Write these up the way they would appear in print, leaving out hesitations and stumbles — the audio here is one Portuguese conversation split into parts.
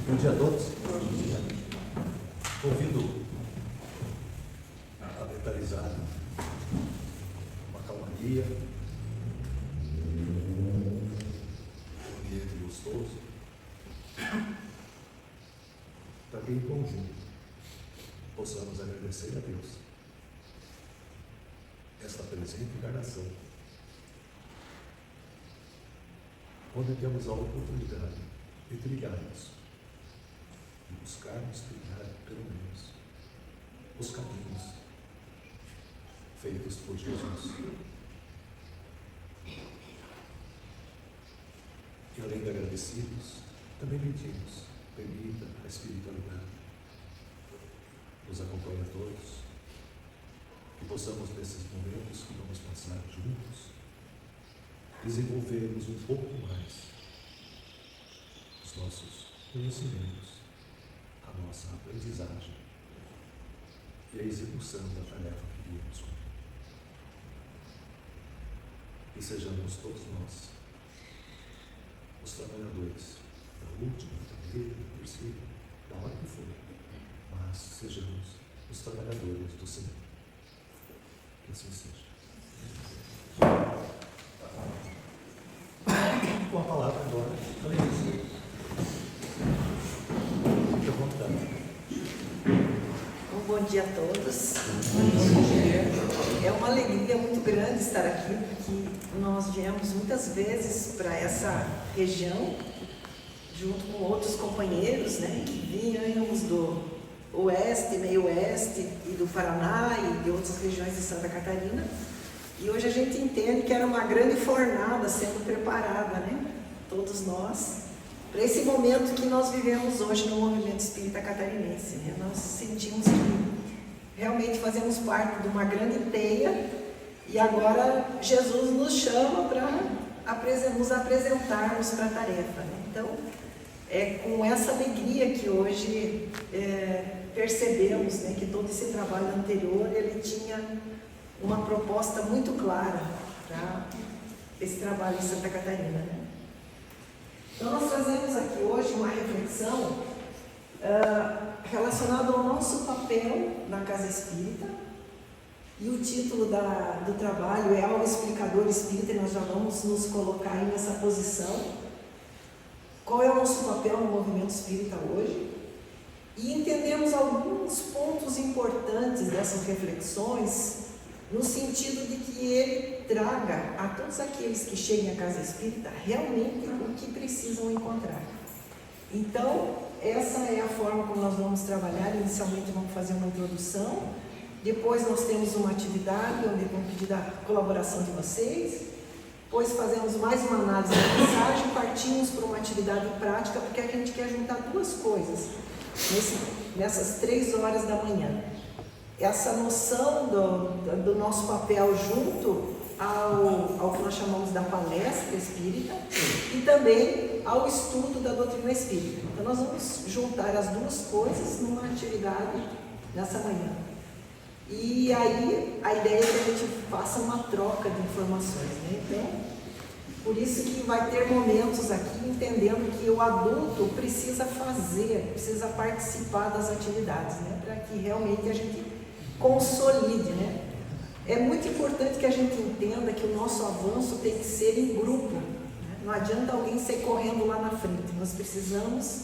Bom dia a todos. Convido a mentalizar uma calmaria, um ambiente gostoso, para que em conjunto possamos agradecer a Deus esta presente encarnação, onde temos a oportunidade de trilharmos, de buscarmos trilhar pelo menos os caminhos feitos por Jesus. E além de agradecidos, também pedimos, permita a espiritualidade nos acompanhe a todos, que possamos nesses momentos que vamos passar juntos, desenvolvermos um pouco mais os nossos conhecimentos, a nossa aprendizagem e a execução da tarefa que viemos cumprir. E sejamos todos nós os trabalhadores da última, da primeira, da terceira, da hora que for, mas sejamos os trabalhadores do Senhor. Que assim seja. Com a palavra agora, Aleluia. Fique à vontade. Bom dia a todos. É uma alegria muito grande estar aqui, porque nós viemos muitas vezes para essa região, junto com outros companheiros, né, que vínhamos do oeste, meio oeste, e do Paraná e de outras regiões de Santa Catarina. E hoje a gente entende que era uma grande fornada sendo preparada, né, todos nós, para esse momento que nós vivemos hoje no movimento espírita catarinense, né? Nós sentimos que realmente fazemos parte de uma grande teia e agora Jesus nos chama para nos apresentarmos para a tarefa, né? Então, é com essa alegria que hoje percebemos, né, que todo esse trabalho anterior ele tinha uma proposta muito clara para esse trabalho em Santa Catarina, né? Então nós trazemos aqui hoje uma reflexão relacionada ao nosso papel na Casa Espírita, e o título do trabalho é Ao Explicador Espírita, e nós já vamos nos colocar aí nessa posição. Qual é o nosso papel no movimento espírita hoje? E entendemos alguns pontos importantes dessas reflexões, no sentido de que ele traga a todos aqueles que cheguem à Casa Espírita realmente o que precisam encontrar. Então, essa é a forma como nós vamos trabalhar. Inicialmente vamos fazer uma introdução, depois nós temos uma atividade onde vamos pedir a colaboração de vocês, depois fazemos mais uma análise da mensagem, partimos para uma atividade prática, porque a gente quer juntar duas coisas nessas 3 horas da manhã. Essa noção do nosso papel junto ao que nós chamamos da palestra espírita e também ao estudo da doutrina espírita. Então nós vamos juntar as duas coisas numa atividade nessa manhã. E aí a ideia é que a gente faça uma troca de informações, né? Então, por isso que vai ter momentos aqui entendendo que o adulto precisa precisa participar das atividades, né? Para que realmente a gente consolide, né? É muito importante que a gente entenda que o nosso avanço tem que ser em grupo, né? Não adianta alguém sair correndo lá na frente, nós precisamos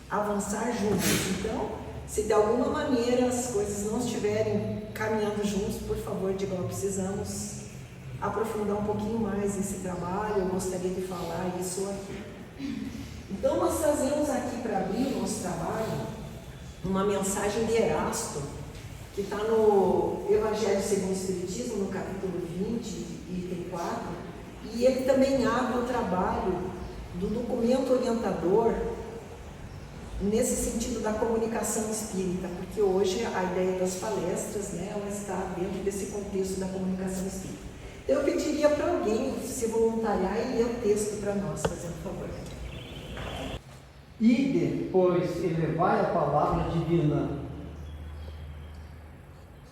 avançar juntos. Então, se de alguma maneira as coisas não estiverem caminhando juntos, por favor, diga, precisamos aprofundar um pouquinho mais esse trabalho, eu gostaria de falar isso aqui. Então, nós trazemos aqui para abrir o nosso trabalho uma mensagem de Erasto, que está no Evangelho segundo o Espiritismo, no capítulo 20, item 4, e ele também abre o trabalho do documento orientador nesse sentido da comunicação espírita, porque hoje a ideia das palestras, né, ela está dentro desse contexto da comunicação espírita. Então eu pediria para alguém se voluntariar e ler o texto para nós, fazendo favor. Ide, pois, e levai a palavra divina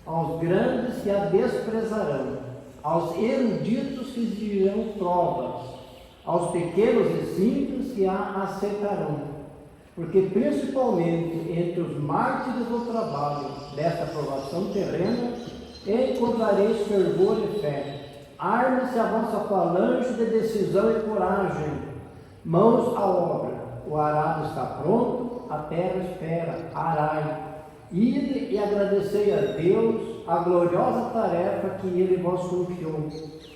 aos grandes que a desprezarão, aos eruditos que dirão provas, aos pequenos e simples que a aceitarão. porque principalmente entre os mártires do trabalho desta provação terrena, encontrareis fervor e fé. Arme-se a vossa falange de decisão e coragem. Mãos à obra. O arado está pronto, a terra espera. Arai. Ide e agradecei a Deus a gloriosa tarefa que Ele vos confiou.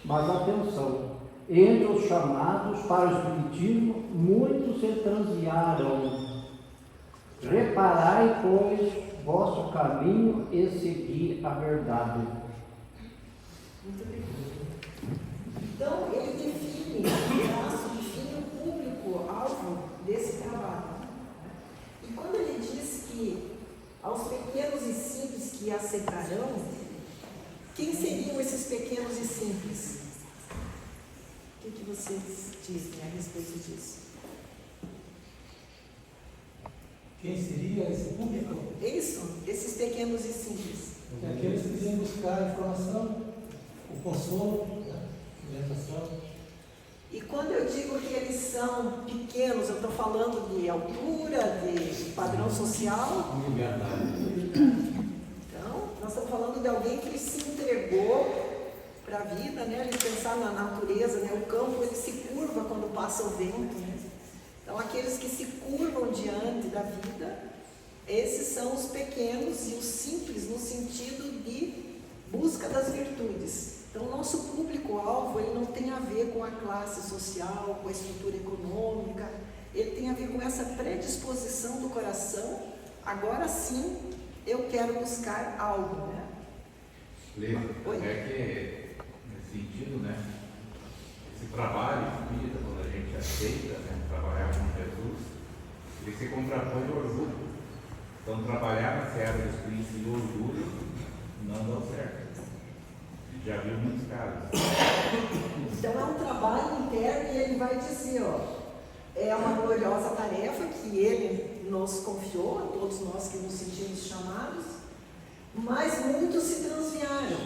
Mas atenção, entre os chamados para o Espiritismo, muitos se transviaram. Reparai, pois, vosso caminho e segui a verdade. Muito bem. Então, ele define o público-alvo desse trabalho. E quando ele diz que aos pequenos e simples que aceitarão, quem seriam esses pequenos e simples? O que vocês dizem a respeito disso? Quem seria esse público? Isso, esses pequenos e simples. É aqueles que vêm buscar a informação, o consolo, a orientação. E quando eu digo que eles são pequenos, eu estou falando de altura, de padrão social. Então, nós estamos falando de alguém que se entregou para a vida, né? Ele pensar na natureza, né? O campo ele se curva quando passa o vento, né? Então, aqueles que se curvam diante da vida, esses são os pequenos e os simples no sentido de busca das virtudes. Então, o nosso público-alvo ele não tem a ver com a classe social, com a estrutura econômica, ele tem a ver com essa predisposição do coração. Agora sim, eu quero buscar algo, né? Lê, é que, nesse sentido, né, esse trabalho espírita, quando a gente aceita, né, trabalhar com Jesus, ele se contrapõe ao orgulho. Então, trabalhar na seara do espírito e orgulho não dá certo. Já viu muitos casos. Então é um trabalho interno e ele vai dizer, ó, é uma gloriosa tarefa que ele nos confiou, a todos nós que nos sentimos chamados, mas muitos se transviaram.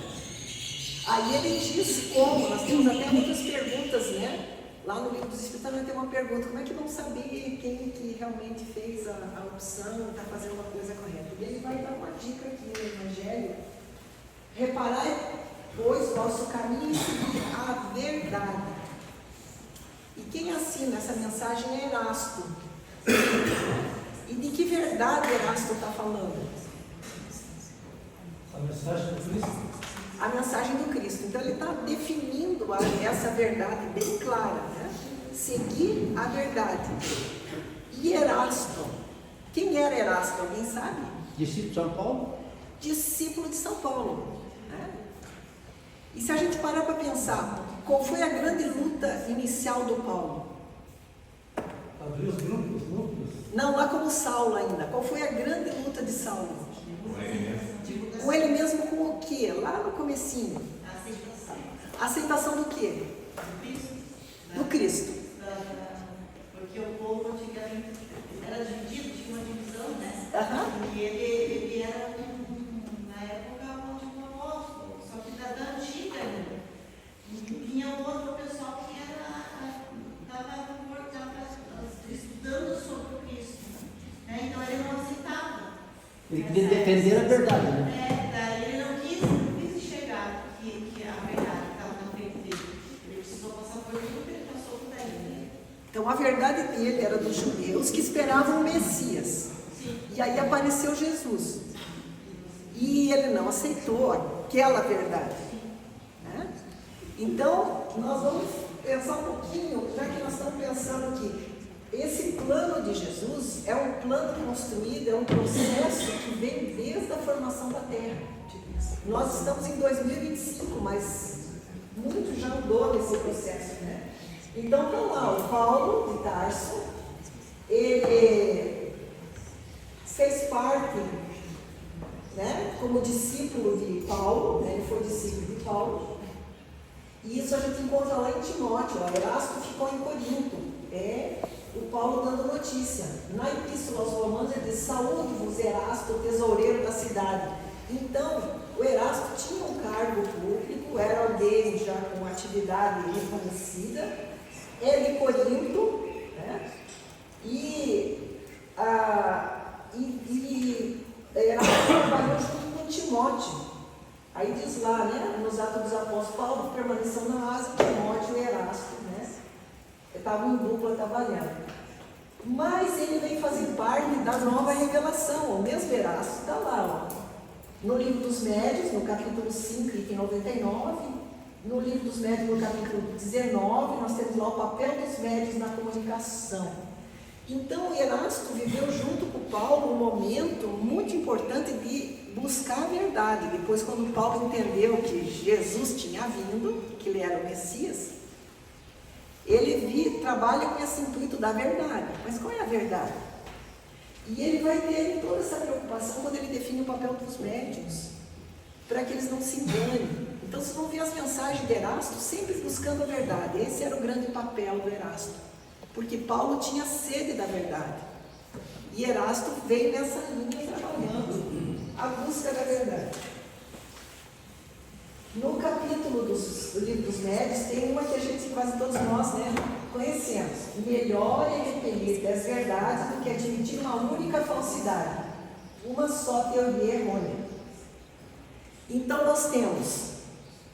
Aí ele diz como, nós temos até muitas perguntas, né? Lá no livro dos Espíritos também tem uma pergunta, como é que vão saber quem que realmente fez a opção, está fazendo uma coisa correta? E ele vai dar uma dica aqui no Evangelho. Reparai, pois, vosso caminho e seguir a verdade. E quem assina essa mensagem é Erasto. E de que verdade Erasto está falando? A mensagem do Cristo. A mensagem do Cristo. Então ele está definindo essa verdade bem clara, né? Seguir a verdade. E Erasto? Quem era Erasto? Alguém sabe? Discípulo de São Paulo? Discípulo de São Paulo. Né? E se a gente parar para pensar, qual foi a grande luta inicial do Paulo? Abrir os núcleos. Não, lá como Saulo ainda. Qual foi a grande luta de Saulo? Com ele mesmo. Com ele mesmo com o quê? Lá no comecinho. A aceitação do quê? Do Cristo. Porque o povo antigamente era dividido, tinha uma divisão, né? Aham. E ele era, na época, um último apóstolo, só que da antiga ainda. E vinha outro pessoal que estava estudando sobre o Cristo. Né? Então ele não aceitava. Ele queria defender a verdade, né? Daí ele não quis enxergar que a verdade estava na frente dele. Ele precisou passar por tudo que ele passou por daí, né? Então a verdade dele era dos judeus que esperavam o Messias. Sim. E aí apareceu Jesus. E ele não aceitou aquela verdade. Né? Então, nós vamos pensar um pouquinho, já que nós estamos pensando que esse plano de Jesus é um plano construído, é um processo que vem desde a formação da Terra. Nós estamos em 2025, mas muito já andou nesse processo, né? Então, tá lá, o Paulo de Tarso, ele fez parte, né, como discípulo de Paulo, né, ele foi discípulo de Paulo, e isso a gente encontra lá em Timóteo. Erasto ficou em Corinto, o Paulo dando notícia. Na Epístola aos Romanos ele diz: saúde-vos, Erasto, tesoureiro da cidade. Então, o Erasto tinha um cargo público, era alguém já com atividade reconhecida, é de Corinto, né? E Erasto trabalhou junto com Timóteo. Aí diz lá, né, nos Atos dos Apóstolos, Paulo permaneceu na Ásia, Timóteo e Erasto, né, estavam em dupla trabalhando. Mas ele veio fazer parte da nova revelação, o mesmo Erasto está lá, ó. No livro dos Médios, no capítulo 5, item 99, no livro dos Médios, no capítulo 19, nós temos lá o papel dos médios na comunicação. Então, Erasto viveu junto com Paulo um momento muito importante de buscar a verdade. Depois, quando Paulo entendeu que Jesus tinha vindo, que ele era o Messias, ele trabalha com esse intuito da verdade. Mas qual é a verdade? E ele vai ter toda essa preocupação quando ele define o papel dos médiuns, para que eles não se enganem. Então, vocês vão ver as mensagens de Erasto sempre buscando a verdade. Esse era o grande papel do Erasto, porque Paulo tinha sede da verdade. E Erasto veio nessa linha trabalhando a busca da verdade. No capítulo do livro dos Médios, tem uma que a gente, quase todos nós, né, conhecemos. Melhor é arrepender das verdades do que admitir uma única falsidade, uma só teoria errônea. Então, nós temos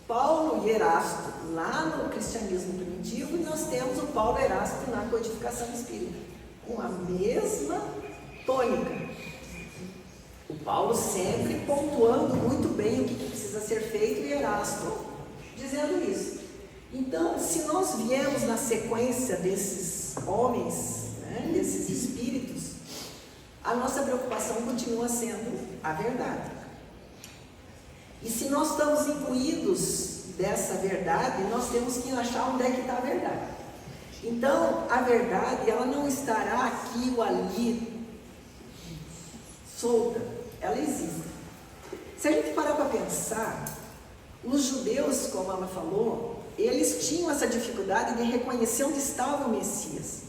Paulo e Erasto lá no cristianismo primitivo, e nós temos o Paulo e Erasto na codificação espírita, com a mesma tônica. O Paulo sempre pontuando muito bem o que precisa ser feito, e Erasto dizendo isso. Então, se nós viemos na sequência desses homens, né, desses espíritos, a nossa preocupação continua sendo a verdade. E se nós estamos imbuídos dessa verdade, nós temos que achar onde é que está a verdade. Então, a verdade, ela não estará aqui ou ali, solta, ela existe. Se a gente parar para pensar, os judeus, como ela falou, eles tinham essa dificuldade de reconhecer onde estava o Messias.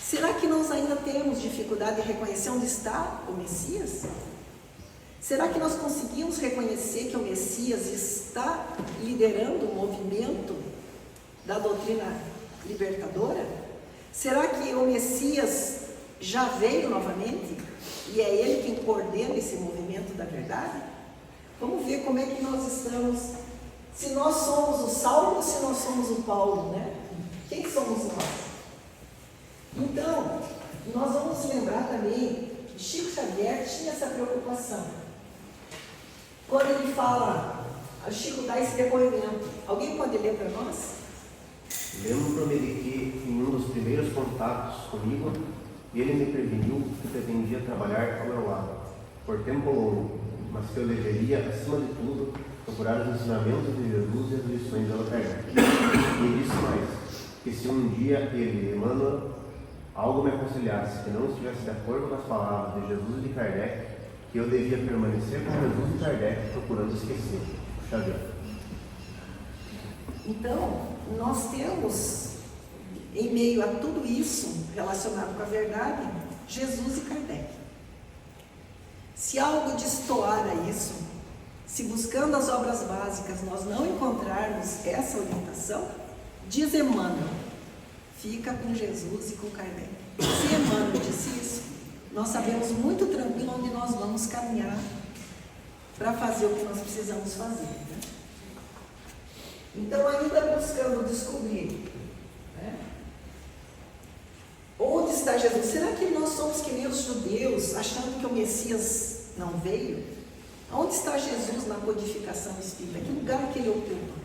Será que nós ainda temos dificuldade de reconhecer onde está o Messias? Será que nós conseguimos reconhecer que o Messias está liderando o movimento da doutrina libertadora? Será que o Messias já veio novamente e é ele quem coordena esse movimento da verdade? Vamos ver como é que nós estamos, se nós somos o Saulo ou se nós somos o Paulo, né? Quem somos nós? Então, nós vamos lembrar também que Chico Xavier tinha essa preocupação. Quando ele fala, Chico dá esse depoimento, alguém pode ler para nós? Lembro-me de que, em um dos primeiros contatos comigo, ele me preveniu que pretendia trabalhar ao meu lado, por tempo longo, mas que eu deveria, acima de tudo, procurar os ensinamentos de Jesus e as lições de Allan Kardec. E disse mais, que se um dia ele, Emmanuel, algo me aconselhasse que não estivesse de acordo com as palavras de Jesus e de Kardec, que eu devia permanecer com Jesus e Kardec, procurando esquecer. Xavier. Então, nós temos, em meio a tudo isso relacionado com a verdade, Jesus e Kardec. Se algo destoar a isso, se buscando as obras básicas nós não encontrarmos essa orientação, diz Emmanuel, fica com Jesus e com Kardec. Se Emmanuel disse isso, nós sabemos muito tranquilo onde nós vamos caminhar para fazer o que nós precisamos fazer, né? Então, ainda buscando descobrir, né, onde está Jesus? Será que nós somos que nem os judeus, achando que o Messias não veio? Onde está Jesus na codificação espírita? Que lugar que ele ocupa?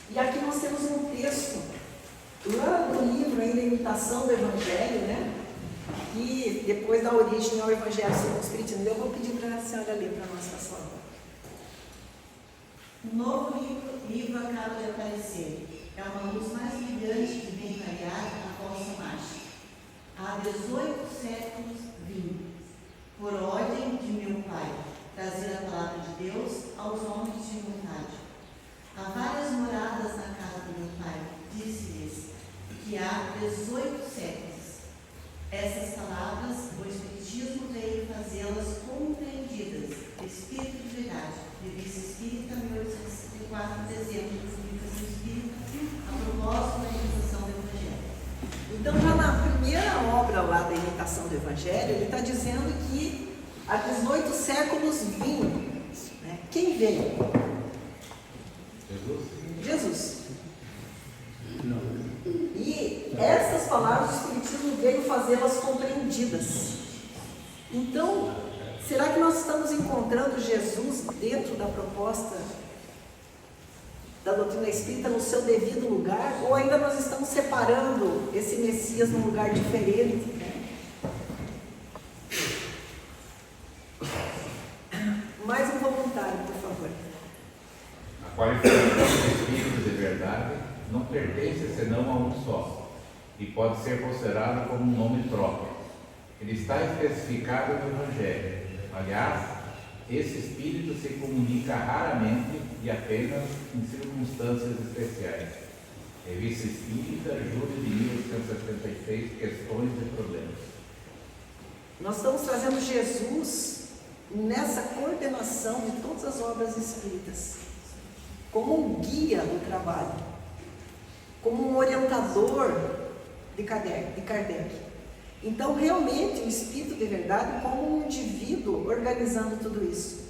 E aqui nós temos um texto, lá no livro ainda Imitação do Evangelho, né? E depois da origem ao Evangelho segundo o Espiritismo, eu vou pedir para a senhora ler para nós, por favor. O novo livro acaba de aparecer. É uma luz mais brilhante que vem clarear a vossa marcha. Há 18 séculos vim, por ordem de meu Pai, trazer a palavra de Deus aos homens de vontade. Há várias moradas na casa do meu Pai, disse-lhes, que há 18 séculos. Essas palavras, o Espiritismo veio fazê-las compreendidas, Espírito de Verdade, Revista Espírita, 1864, dezembro de 2000 Espírita, a propósito da realização do Evangelho. Então, já na primeira obra lá da imitação do Evangelho, ele está dizendo que há 18 séculos vinha. Né? Quem veio? Jesus. E essas palavras o Espiritismo veio fazê-las compreendidas. Então, será que nós estamos encontrando Jesus dentro da proposta da doutrina espírita no seu devido lugar? Ou ainda nós estamos separando esse Messias num lugar diferente? Né? Mais um voluntário, por favor. A qualificação do Espírito de verdade não pertence senão a um só, e pode ser considerado como um nome próprio. Ele está especificado no Evangelho. Aliás, esse Espírito se comunica raramente e apenas em circunstâncias especiais. Revista Espírita, julho de 1876, Questões e Problemas. Nós estamos trazendo Jesus nessa coordenação de todas as obras espíritas, como um guia do trabalho, como um orientador de Kardec. Então, realmente, o Espírito de verdade como um indivíduo organizando tudo isso,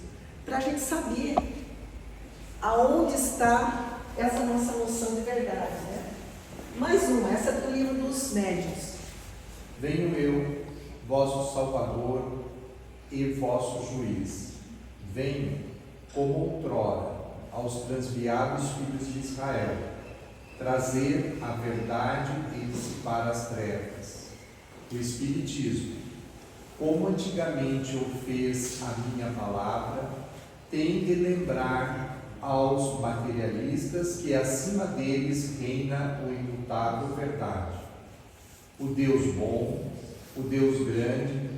para a gente saber aonde está essa nossa noção de verdade. Né? Mais uma, essa é do livro dos Médiuns. Venho eu, vosso Salvador e vosso Juiz. Venho, como outrora, aos transviados filhos de Israel, trazer a verdade e dissipar as trevas. O Espiritismo, como antigamente o fez a minha palavra, tem de lembrar aos materialistas que acima deles reina o imutável verdade. O Deus bom, o Deus grande,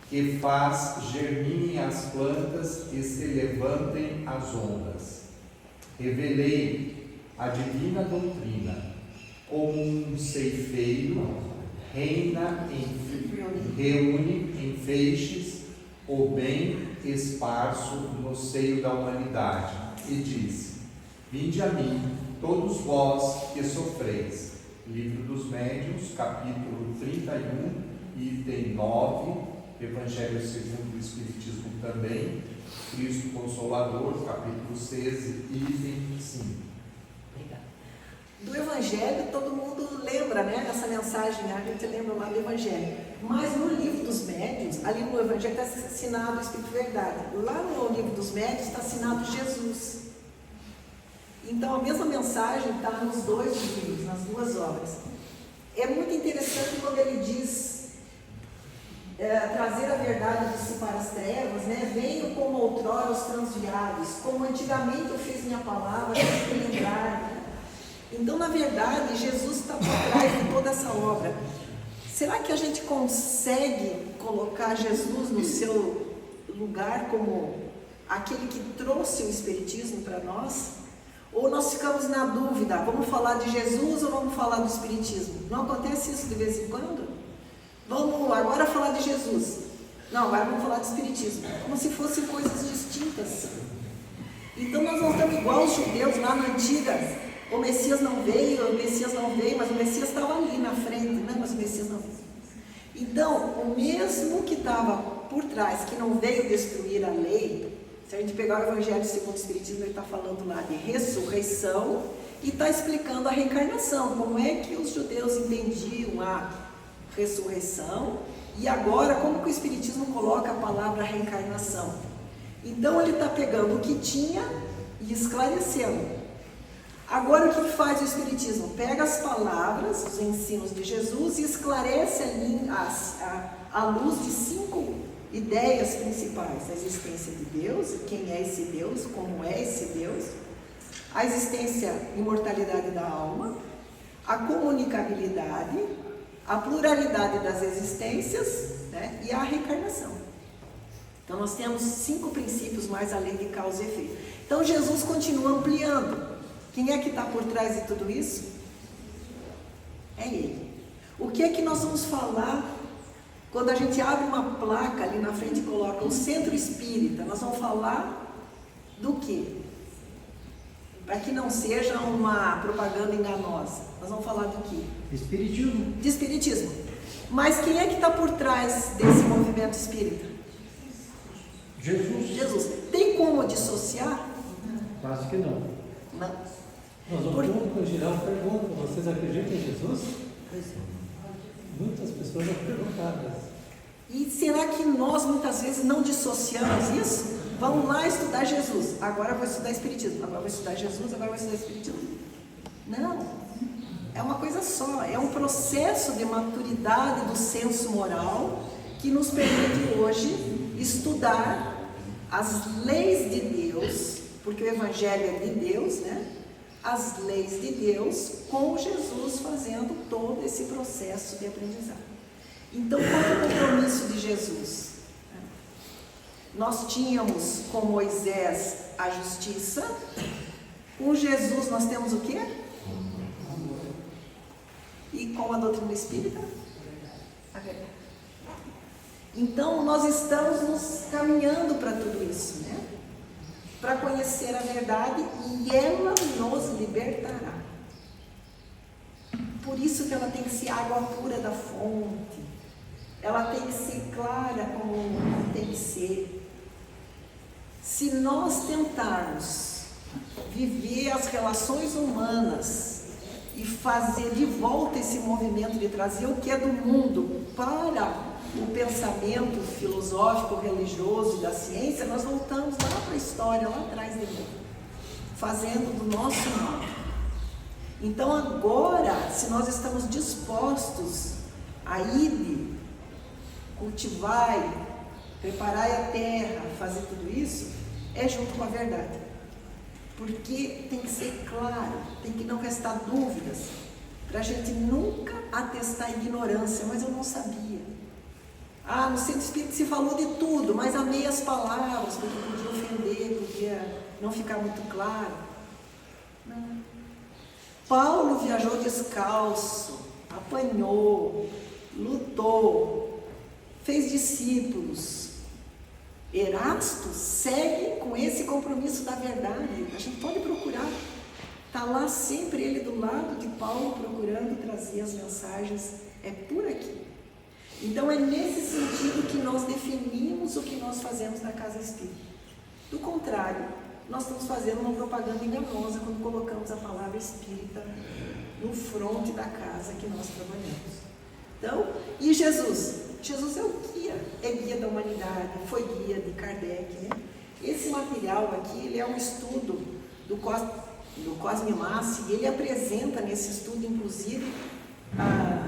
que faz germinem as plantas e se levantem as ondas. Revelei a divina doutrina, como um ceifeiro reúne em feixes o bem esparso no seio da humanidade, e diz: vinde a mim, todos vós que sofreis. Livro dos Médiuns, capítulo 31, item 9, Evangelho segundo o Espiritismo também, Cristo Consolador, capítulo 6, item 5. Do Evangelho, todo mundo lembra, né? Essa mensagem, a gente lembra lá do Evangelho. Mas no livro dos Médiuns, ali no Evangelho está assinado o Espírito Verdade. Lá no livro dos Médiuns está assinado Jesus. Então a mesma mensagem está nos dois livros, nas duas obras. É muito interessante quando ele diz trazer a verdade e dissipar as trevas, né? Venho como outrora os transviados, como antigamente eu fiz minha palavra, para me lembrar. Então, na verdade, Jesus está por trás de toda essa obra. Será que a gente consegue colocar Jesus no seu lugar como aquele que trouxe o Espiritismo para nós? Ou nós ficamos na dúvida, vamos falar de Jesus ou vamos falar do Espiritismo? Não acontece isso de vez em quando? Vamos agora falar de Jesus. Não, agora vamos falar de Espiritismo. Como se fossem coisas distintas. Então, nós não estamos igual os judeus lá na antiga. O Messias não veio, mas o Messias estava ali na frente, né? Mas o Messias não veio. Então, o mesmo que estava por trás, que não veio destruir a lei, se a gente pegar o Evangelho segundo o Espiritismo, ele está falando lá de ressurreição e está explicando a reencarnação, como é que os judeus entendiam a ressurreição e agora como que o Espiritismo coloca a palavra reencarnação. Então, ele está pegando o que tinha e esclarecendo. Agora, o que faz o Espiritismo? Pega as palavras, os ensinos de Jesus e esclarece ali à luz de 5 ideias principais: a existência de Deus, quem é esse Deus, como é esse Deus, a existência e imortalidade da alma, a comunicabilidade, a pluralidade das existências, né, e a reencarnação. Então, nós temos 5 princípios mais além de causa e efeito. Então, Jesus continua ampliando. Quem é que está por trás de tudo isso? É Ele. O que é que nós vamos falar quando a gente abre uma placa ali na frente e coloca o Centro Espírita? Nós vamos falar do quê? para que não seja uma propaganda enganosa. Nós vamos falar do quê? Espiritismo. De espiritismo. Mas quem é que está por trás desse movimento espírita? Jesus. Jesus. Tem como dissociar? Quase que não. Não. Nós vamos corrigir uma pergunta. Vocês acreditam em Jesus? Pois é. Muitas pessoas já perguntaram. E será que nós muitas vezes não dissociamos isso? Vamos lá estudar Jesus, agora vou estudar Espiritismo, agora vou estudar Jesus, agora vou estudar Espiritismo. Não, é uma coisa só, é um processo de maturidade do senso moral que nos permite hoje estudar as leis de Deus, porque o Evangelho é de Deus, né? As leis de Deus, com Jesus fazendo todo esse processo de aprendizado. Então, qual é o compromisso de Jesus? Nós tínhamos com Moisés a justiça, com Jesus nós temos o quê? E com a doutrina espírita? A verdade. Então, nós estamos nos caminhando para tudo isso, né? Para conhecer a verdade e ela nos libertará. Por isso que ela tem que ser água pura da fonte, ela tem que ser clara como tem que ser. Se nós tentarmos viver as relações humanas e fazer de volta esse movimento de trazer o que é do mundo para o pensamento filosófico, religioso e da ciência, nós voltamos lá para a história, lá atrás de novo, fazendo do nosso modo. Então agora, se nós estamos dispostos a ir, cultivar, preparar a terra, fazer tudo isso, é junto com a verdade. Porque tem que ser claro, tem que não restar dúvidas, para a gente nunca atestar a ignorância, mas eu não sabia. No centro espírita se falou de tudo, mas amei as palavras, porque podia ofender, podia não ficar muito claro. Não. Paulo viajou descalço, apanhou, lutou, fez discípulos. Erasto segue com esse compromisso da verdade. A gente pode procurar. Está lá sempre ele do lado de Paulo, procurando trazer as mensagens. É por aqui. Então é nesse sentido que nós definimos o que nós fazemos na Casa Espírita. Do contrário, nós estamos fazendo uma propaganda enganosa quando colocamos a palavra espírita no fronte da casa que nós trabalhamos. Então, e Jesus? Jesus é o guia, é guia da humanidade, foi guia de Kardec, né? Esse material aqui, ele é um estudo do Cosme Massi, e ele apresenta nesse estudo, inclusive,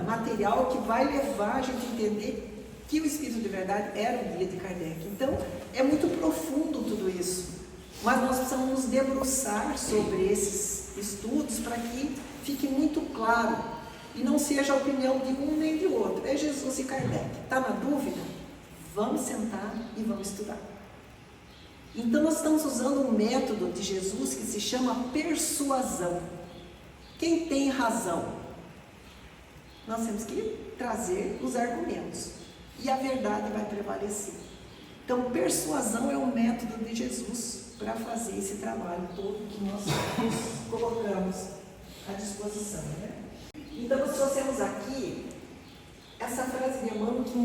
material que vai levar a gente a entender que o Espírito de Verdade era o guia de Kardec. Então, é muito profundo tudo isso, mas nós precisamos nos debruçar sobre esses estudos para que fique muito claro e não seja a opinião de um nem de outro. É Jesus e Kardec. Está na dúvida? Vamos sentar e vamos estudar. Então nós estamos usando um método de Jesus que se chama persuasão. Quem tem razão? Nós temos que trazer os argumentos e a verdade vai prevalecer. Então persuasão é o método de Jesus para fazer esse trabalho todo que nós nos colocamos à disposição, né? Então, nós trouxemos aqui essa frase de Emmanuel que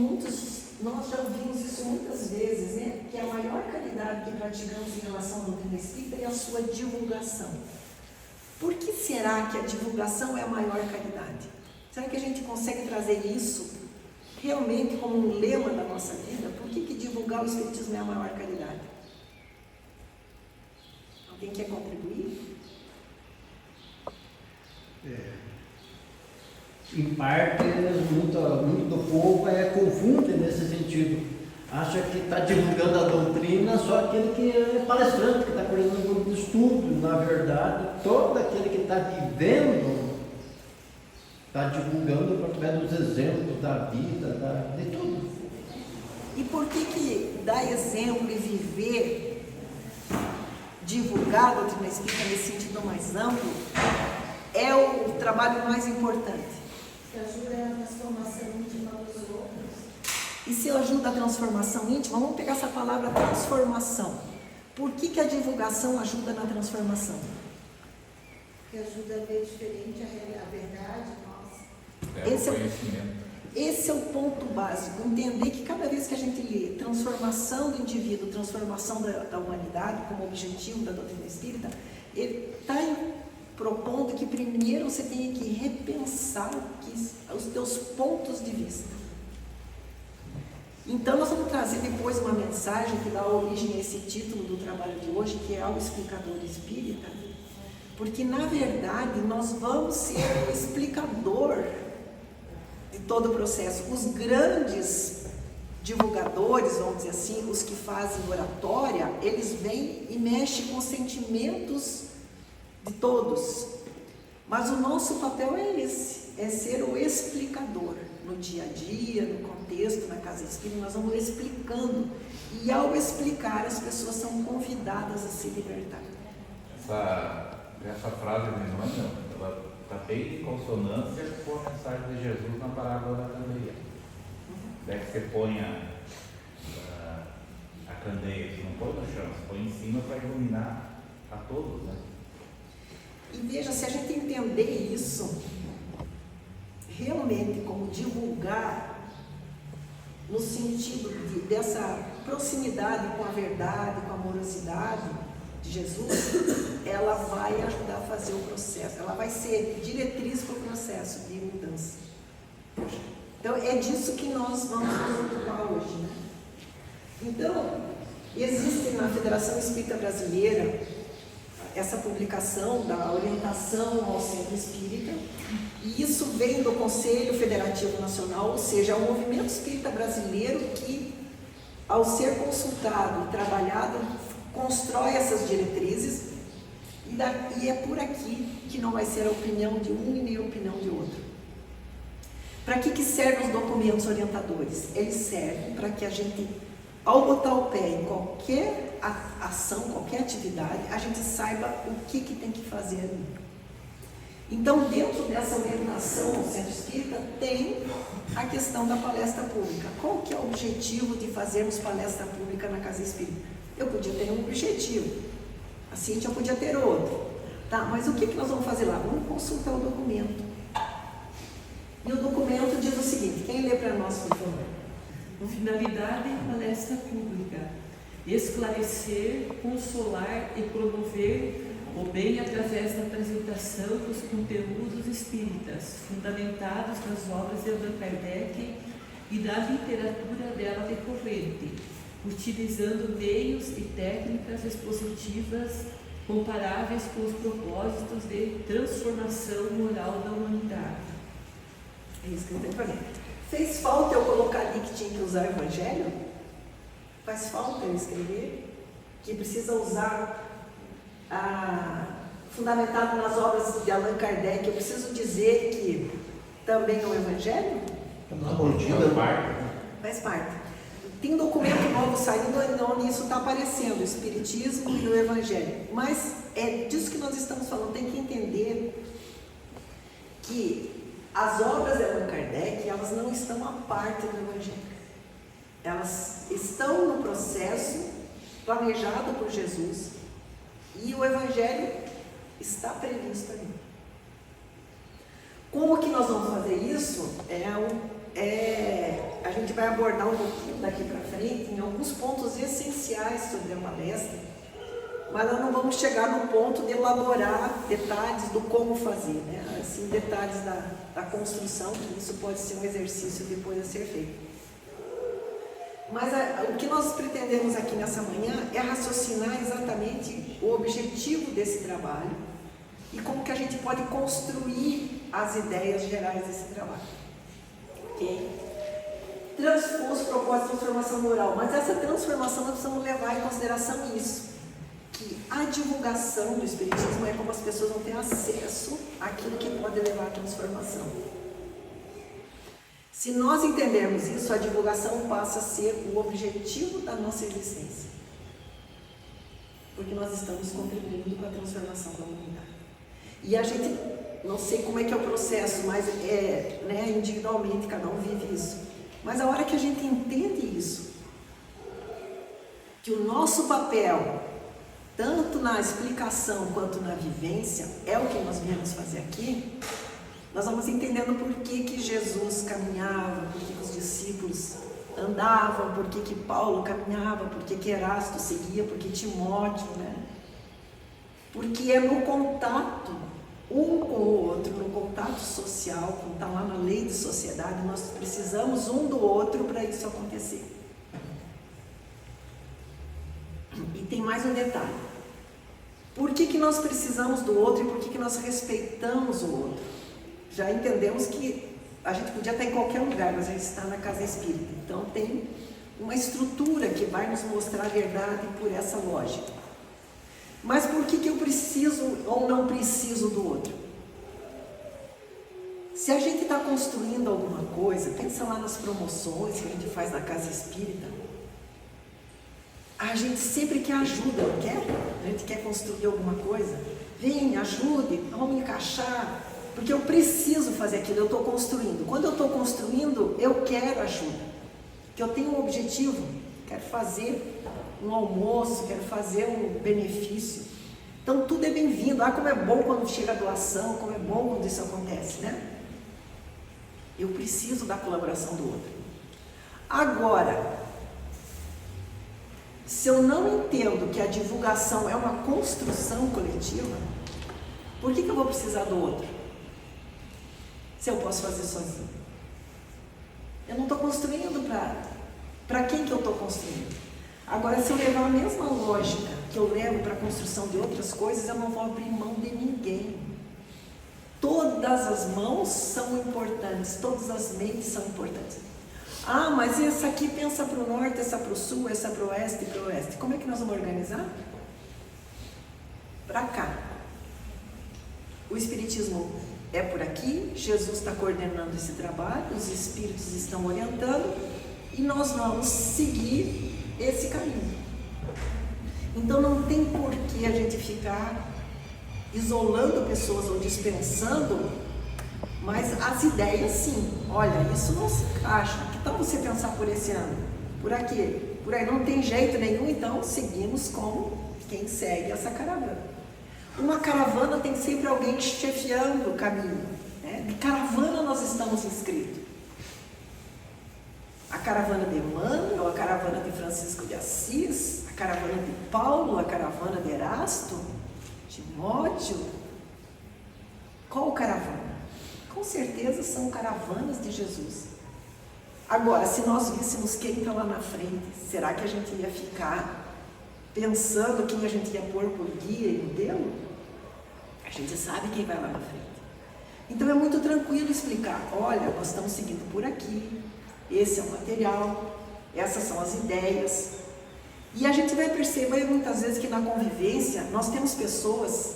nós já ouvimos isso muitas vezes, né? Que a maior caridade que praticamos em relação à doutrina espírita é a sua divulgação. Por que será que a divulgação é a maior caridade? Será que a gente consegue trazer isso realmente como um lema da nossa vida? Por que divulgar o Espiritismo é a maior caridade? Alguém quer contribuir? Em parte, muito do povo confunde nesse sentido. Acha que está divulgando a doutrina só aquele que é palestrante, que está coordenando um grupo de estudo. Na verdade, todo aquele que está vivendo está divulgando através dos exemplos da vida, de tudo. E por que dar exemplo e viver, divulgar a doutrina espírita nesse sentido mais amplo, é o trabalho mais importante? Que ajuda a transformação íntima dos outros. E se ajuda a transformação íntima, vamos pegar essa palavra transformação. Por que a divulgação ajuda na transformação? Que ajuda a ver diferente a verdade nossa. Esse é o- conhecimento. Esse é o ponto básico, entender que cada vez que a gente lê transformação do indivíduo, transformação da humanidade como objetivo da doutrina espírita, ele está propondo que primeiro você tenha que repensar os teus pontos de vista. Então nós vamos trazer depois uma mensagem que dá origem a esse título do trabalho de hoje, que é o explicador espírita, porque na verdade nós vamos ser o explicador de todo o processo. Os grandes divulgadores, vamos dizer assim, os que fazem oratória, eles vêm e mexem com os sentimentos de todos. Mas o nosso papel é esse, é ser o explicador. No dia a dia, no contexto, na casa espírita, nós vamos explicando. E ao explicar, as pessoas são convidadas a se libertar. Essa frase de Emmanuel, ela está bem em consonância com a mensagem de Jesus na parábola da candeia. Daí que você põe a candeia, você não põe no chão, você põe em cima para iluminar a todos, né? E veja, se a gente entender isso, realmente como divulgar, no sentido dessa proximidade com a verdade, com a amorosidade de Jesus, ela vai ajudar a fazer o processo, ela vai ser diretriz para o processo de mudança. Então, é disso que nós vamos nos ocupar hoje, né? Então, existe na Federação Espírita Brasileira essa publicação da orientação ao Centro Espírita, e isso vem do Conselho Federativo Nacional, ou seja, é o movimento espírita brasileiro que, ao ser consultado e trabalhado, constrói essas diretrizes, e é por aqui que não vai ser a opinião de um e nem a opinião de outro. Para que servem os documentos orientadores? Eles servem para que a gente, ao botar o pé em qualquer ação, qualquer atividade, a gente saiba o que tem que fazer ali. Então, dentro dessa orientação ao Centro Espírita, tem a questão da palestra pública. Qual que é o objetivo de fazermos palestra pública na Casa Espírita? Eu podia ter um objetivo, a Cíntia podia ter outro. Tá, mas o que nós vamos fazer lá? Vamos consultar o documento. E o documento diz o seguinte, quem lê para nós, por favor? Finalidade da palestra pública: esclarecer, consolar e promover o bem através da apresentação dos conteúdos espíritas, fundamentados nas obras de Allan Kardec e da literatura dela decorrente, utilizando meios e técnicas expositivas comparáveis com os propósitos de transformação moral da humanidade. É isso que eu tenho para mim. Fez falta eu colocar ali que tinha que usar o Evangelho? Faz falta eu escrever? Que precisa usar, fundamentado nas obras de Allan Kardec, eu preciso dizer que também é o Evangelho? Faz parte. Tem um documento novo saindo, onde isso está aparecendo, o Espiritismo e o Evangelho. Mas é disso que nós estamos falando, tem que entender que as obras de Allan Kardec, elas não estão à parte do Evangelho. Elas estão no processo planejado por Jesus e o Evangelho está previsto ali. Como que nós vamos fazer isso? A gente vai abordar um pouquinho daqui para frente em alguns pontos essenciais sobre a palestra, mas nós não vamos chegar no ponto de elaborar detalhes do como fazer, né? Assim, detalhes da construção, que isso pode ser um exercício depois a ser feito. Mas o que nós pretendemos aqui nessa manhã é raciocinar exatamente o objetivo desse trabalho e como que a gente pode construir as ideias gerais desse trabalho. Ok? Os propósitos de transformação moral, mas essa transformação nós precisamos levar em consideração isso, que a divulgação do Espiritismo é como as pessoas vão ter acesso àquilo que pode levar à transformação. Se nós entendermos isso, a divulgação passa a ser o objetivo da nossa existência, porque nós estamos contribuindo com a transformação da humanidade. E a gente, não sei como é que é o processo, mas individualmente cada um vive isso. Mas a hora que a gente entende isso, que o nosso papel tanto na explicação quanto na vivência, é o que nós viemos fazer aqui, nós vamos entendendo por que Jesus caminhava, por que os discípulos andavam, por que Paulo caminhava, por que Erasto seguia, por que Timóteo, né? Porque é no contato um com o outro, no contato social, como está lá na lei de sociedade, nós precisamos um do outro para isso acontecer. E tem mais um detalhe. Por que nós precisamos do outro e por que nós respeitamos o outro? Já entendemos que a gente podia estar em qualquer lugar, mas a gente está na casa espírita. Então tem uma estrutura que vai nos mostrar a verdade por essa lógica. Mas por que eu preciso ou não preciso do outro? Se a gente está construindo alguma coisa, pensa lá nas promoções que a gente faz na casa espírita, a gente sempre quer ajuda, não quer? A gente quer construir alguma coisa. Vem, ajude, vamos encaixar, porque eu preciso fazer aquilo, eu estou construindo. Quando eu estou construindo, eu quero ajuda, porque eu tenho um objetivo, quero fazer um almoço, quero fazer um benefício. Então tudo é bem-vindo. Ah, como é bom quando chega a doação, como é bom quando isso acontece, né? Eu preciso da colaboração do outro. Agora, se eu não entendo que a divulgação é uma construção coletiva, por que eu vou precisar do outro? Se eu posso fazer sozinho. Eu não estou construindo para quem que eu estou construindo. Agora, se eu levar a mesma lógica que eu levo para a construção de outras coisas, eu não vou abrir mão de ninguém. Todas as mãos são importantes, todas as mentes são importantes. Ah, mas essa aqui pensa para o norte, essa para o sul, essa para o oeste e para o oeste. Como é que nós vamos organizar? Para cá. O Espiritismo é por aqui, Jesus está coordenando esse trabalho, os Espíritos estão orientando e nós vamos seguir esse caminho. Então não tem por que a gente ficar isolando pessoas ou dispensando, mas as ideias sim. Olha, isso não se encaixa. Que tal você pensar por esse ano? Por aqui? Por aí não tem jeito nenhum, então seguimos como quem segue essa caravana. Uma caravana tem sempre alguém chefiando o caminho, né? De caravana nós estamos inscritos. A caravana de Emmanuel, a caravana de Francisco de Assis, a caravana de Paulo, a caravana de Erasto, Timóteo. Qual caravana? Com certeza são caravanas de Jesus. Agora, se nós víssemos quem está lá na frente, será que a gente ia ficar pensando quem a gente ia pôr por guia e modelo? A gente sabe quem vai lá na frente. Então é muito tranquilo explicar, olha, nós estamos seguindo por aqui, esse é o material, essas são as ideias. E a gente vai perceber muitas vezes que na convivência nós temos pessoas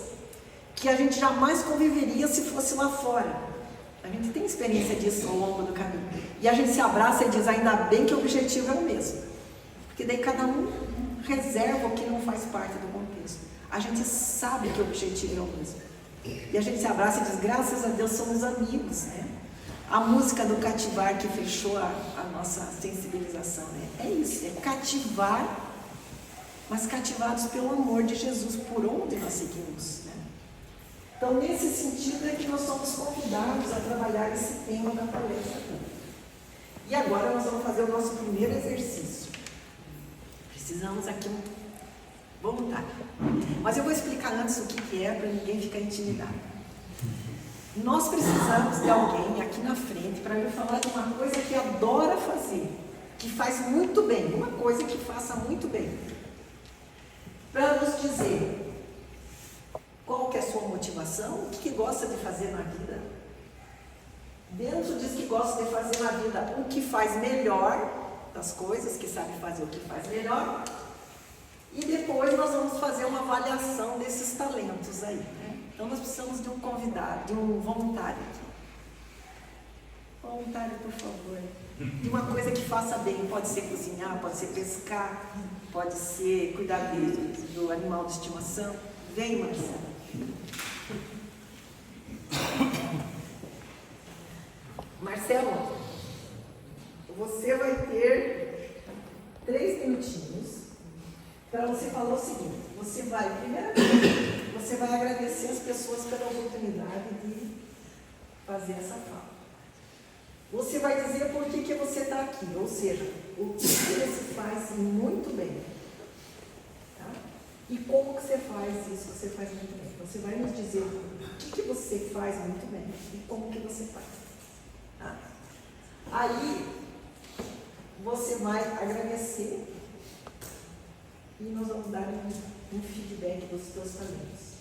que a gente jamais conviveria se fosse lá fora. A gente tem experiência disso ao longo do caminho. E a gente se abraça e diz, ainda bem que o objetivo é o mesmo. Porque daí cada um reserva o que não faz parte do contexto. A gente sabe que o objetivo é o mesmo. E a gente se abraça e diz, graças a Deus somos amigos, né? A música do cativar que fechou a nossa sensibilização, né? É isso, é cativar, mas cativados pelo amor de Jesus, por onde nós seguimos, né? Então, nesse sentido é que nós somos convidados a trabalhar esse tema da palestra. E agora nós vamos fazer o nosso primeiro exercício. Precisamos aqui voluntário. Mas eu vou explicar antes o que é, para ninguém ficar intimidado. Nós precisamos de alguém aqui na frente para me falar de uma coisa que adora fazer, que faz muito bem, uma coisa que faça muito bem. Para nos dizer qual que é a sua motivação, o que gosta de fazer na vida. Dentro diz que gosta de fazer na vida o que faz melhor das coisas, que sabe fazer o que faz melhor. E depois nós vamos fazer uma avaliação desses talentos aí, né? Então nós precisamos de um convidado, de um voluntário aqui. Voluntário, por favor. De uma coisa que faça bem, pode ser cozinhar, pode ser pescar, pode ser cuidar do animal de estimação. Vem, Marcelo. Marcelo, você vai ter 3 minutinhos Então você falou o seguinte, primeiramente, você vai agradecer as pessoas pela oportunidade de fazer essa fala. Você vai dizer por que você está aqui, ou seja, o que você faz muito bem. Tá? E como que você faz isso que você faz muito bem. Você vai nos dizer o que você faz muito bem e como que você faz. Tá? Aí, você vai agradecer e nós vamos dar um feedback dos seus talentos.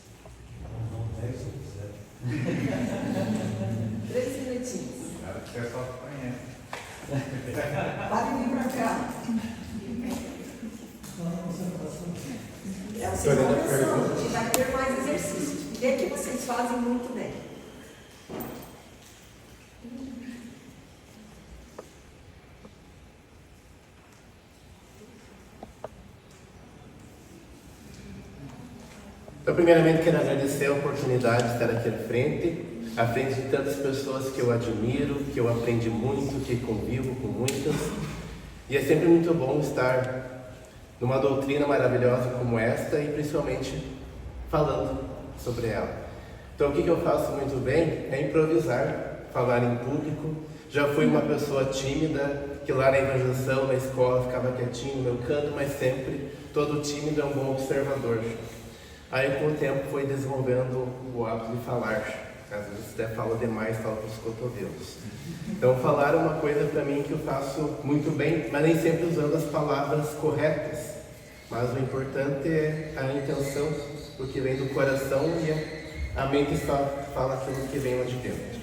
3 minutinhos. Cara, que o pessoal conhece. Pode vir para cá. Vocês estão pensando, a gente vai ter mais exercícios. O que é que vocês fazem muito bem? Então, primeiramente, quero agradecer a oportunidade de estar aqui à frente de tantas pessoas que eu admiro, que eu aprendi muito, que convivo com muitas. E é sempre muito bom estar numa doutrina maravilhosa como esta e principalmente falando sobre ela. Então, o que eu faço muito bem é improvisar, falar em público. Já fui uma pessoa tímida, que lá na evangelização, na escola, ficava quietinho no meu canto, mas sempre todo tímido é um bom observador. Aí, com o tempo, foi desenvolvendo o hábito de falar. Às vezes até falo demais, falo com os cotovelos. Então, falar é uma coisa para mim que eu faço muito bem, mas nem sempre usando as palavras corretas. Mas o importante é a intenção, o que vem do coração, e a mente só fala aquilo que vem lá de dentro.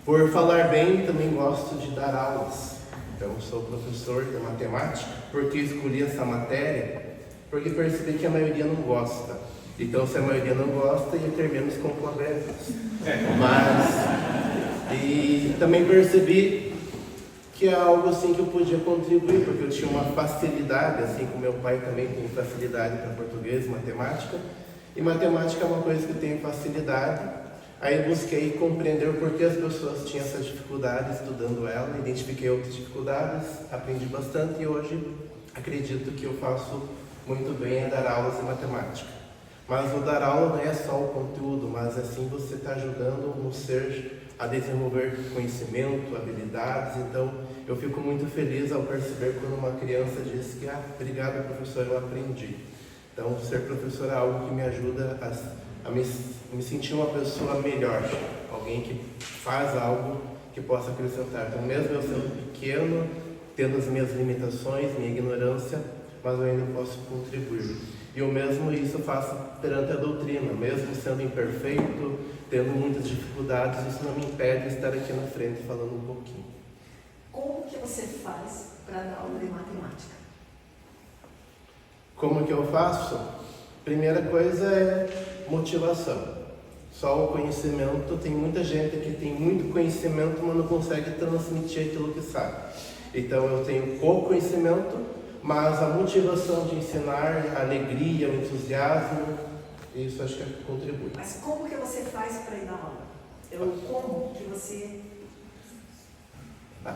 Por falar bem, também gosto de dar aulas. Então, sou professor de matemática. Por que escolhi essa matéria? Porque percebi que a maioria não gosta. Então, se a maioria não gosta, ia ter menos concorrentes. E também percebi que é algo assim que eu podia contribuir, porque eu tinha uma facilidade, assim como meu pai também tem facilidade para português e matemática. E matemática é uma coisa que eu tenho facilidade. Aí busquei compreender por que as pessoas tinham essas dificuldades estudando ela, identifiquei outras dificuldades, aprendi bastante e hoje acredito que eu faço muito bem é dar aulas de matemática. Mas o dar aula não é só o conteúdo, mas assim você está ajudando o ser a desenvolver conhecimento, habilidades. Então, eu fico muito feliz ao perceber quando uma criança diz que obrigado, professor, eu aprendi. Então, ser professor é algo que me ajuda a me sentir uma pessoa melhor, alguém que faz algo que possa acrescentar. Então, mesmo eu sendo pequeno, tendo as minhas limitações, minha ignorância, mas eu ainda posso contribuir. E eu mesmo isso faço perante a doutrina, mesmo sendo imperfeito, tendo muitas dificuldades, isso não me impede de estar aqui na frente falando um pouquinho. Como que você faz para dar aula de matemática? Como que eu faço? Primeira coisa é motivação. Só o conhecimento, tem muita gente que tem muito conhecimento, mas não consegue transmitir aquilo que sabe. Então eu tenho pouco conhecimento, mas a motivação de ensinar, a alegria, o entusiasmo, isso acho que contribui. Mas como que você faz para ir dar aula? Como que você...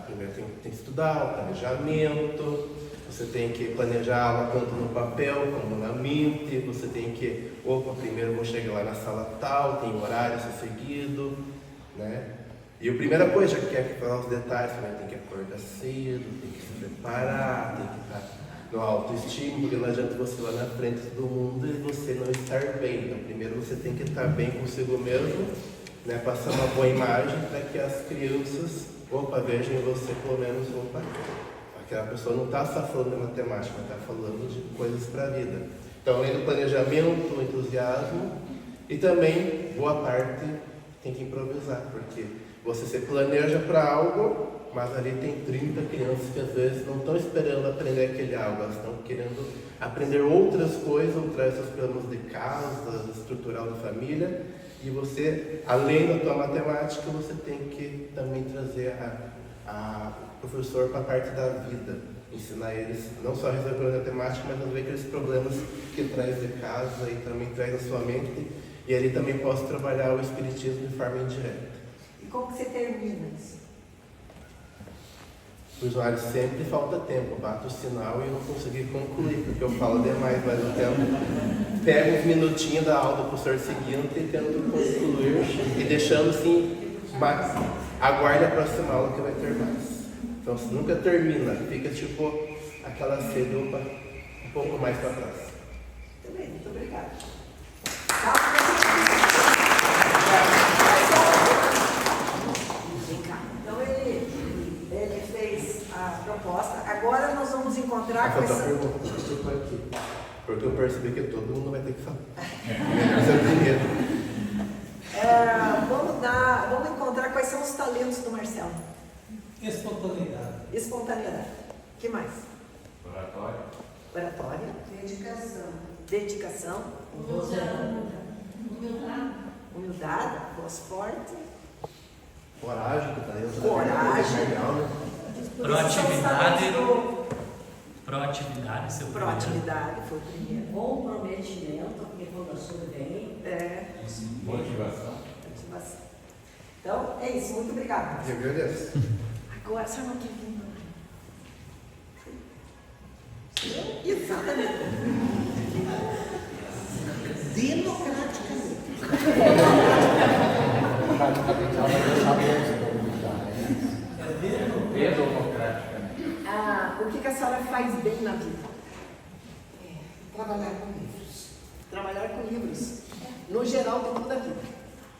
Primeiro tem que estudar, o planejamento, você tem que planejar a aula tanto no papel como na mente, você tem que, primeiro vou chegar lá na sala tal, tem horário a ser seguido, né? E a primeira coisa, já que quer falar os detalhes, também tem que acordar cedo, tem que se preparar, tem que estar no autoestima, porque não adianta você ir lá na frente de todo mundo e você não estar bem. Então, primeiro você tem que estar bem consigo mesmo, né? Passar uma boa imagem para que as crianças, vejam em você pelo menos, aquela pessoa não está só falando de matemática, está falando de coisas para a vida. Então, além do planejamento, o entusiasmo, e também, boa parte, tem que improvisar, porque você se planeja para algo, mas ali tem 30 crianças que às vezes não estão esperando aprender aquele algo, elas estão querendo aprender outras coisas, ou traz seus planos de casa, estrutural de família, e você, além da tua matemática, você tem que também trazer a professor para a parte da vida, ensinar eles não só a resolver problemas matemáticos, mas resolver aqueles problemas que traz de casa e também traz na sua mente, e ali também posso trabalhar o espiritismo de forma indireta. E como que você termina isso? O usuário sempre falta tempo, eu bato o sinal e eu não consegui concluir, porque eu falo demais, mas eu tento, pego uns minutinhos da aula do professor seguindo e tento concluir e deixando assim, aguarde a próxima aula que vai ter mais. Então se nunca termina, fica tipo aquela sede um pouco mais para trás. Muito bem, muito obrigada. Então ele fez a proposta. Agora nós vamos encontrar com essa... Eu estou aqui, porque eu percebi que todo mundo vai ter que falar. Esse é o primeiro. Vamos encontrar quais são os talentos do Marcelo. Espontaneidade. Espontaneidade. O que mais? Oratória. Oratória. Dedicação. Dedicação. Humildade. Transporte. Coragem, que tá aí. Coragem. Legal, né? Proatividade, seu primeiro. Proatividade foi o primeiro. Comprometimento, porque quando a sua vem. Motivação. Então, é isso. Muito obrigada. Eu agradeço. Agora, você não quer vir, não? Exatamente. Democraticamente. O que a senhora faz bem na vida? Trabalhar com livros. Trabalhar com livros. No geral, de toda a vida.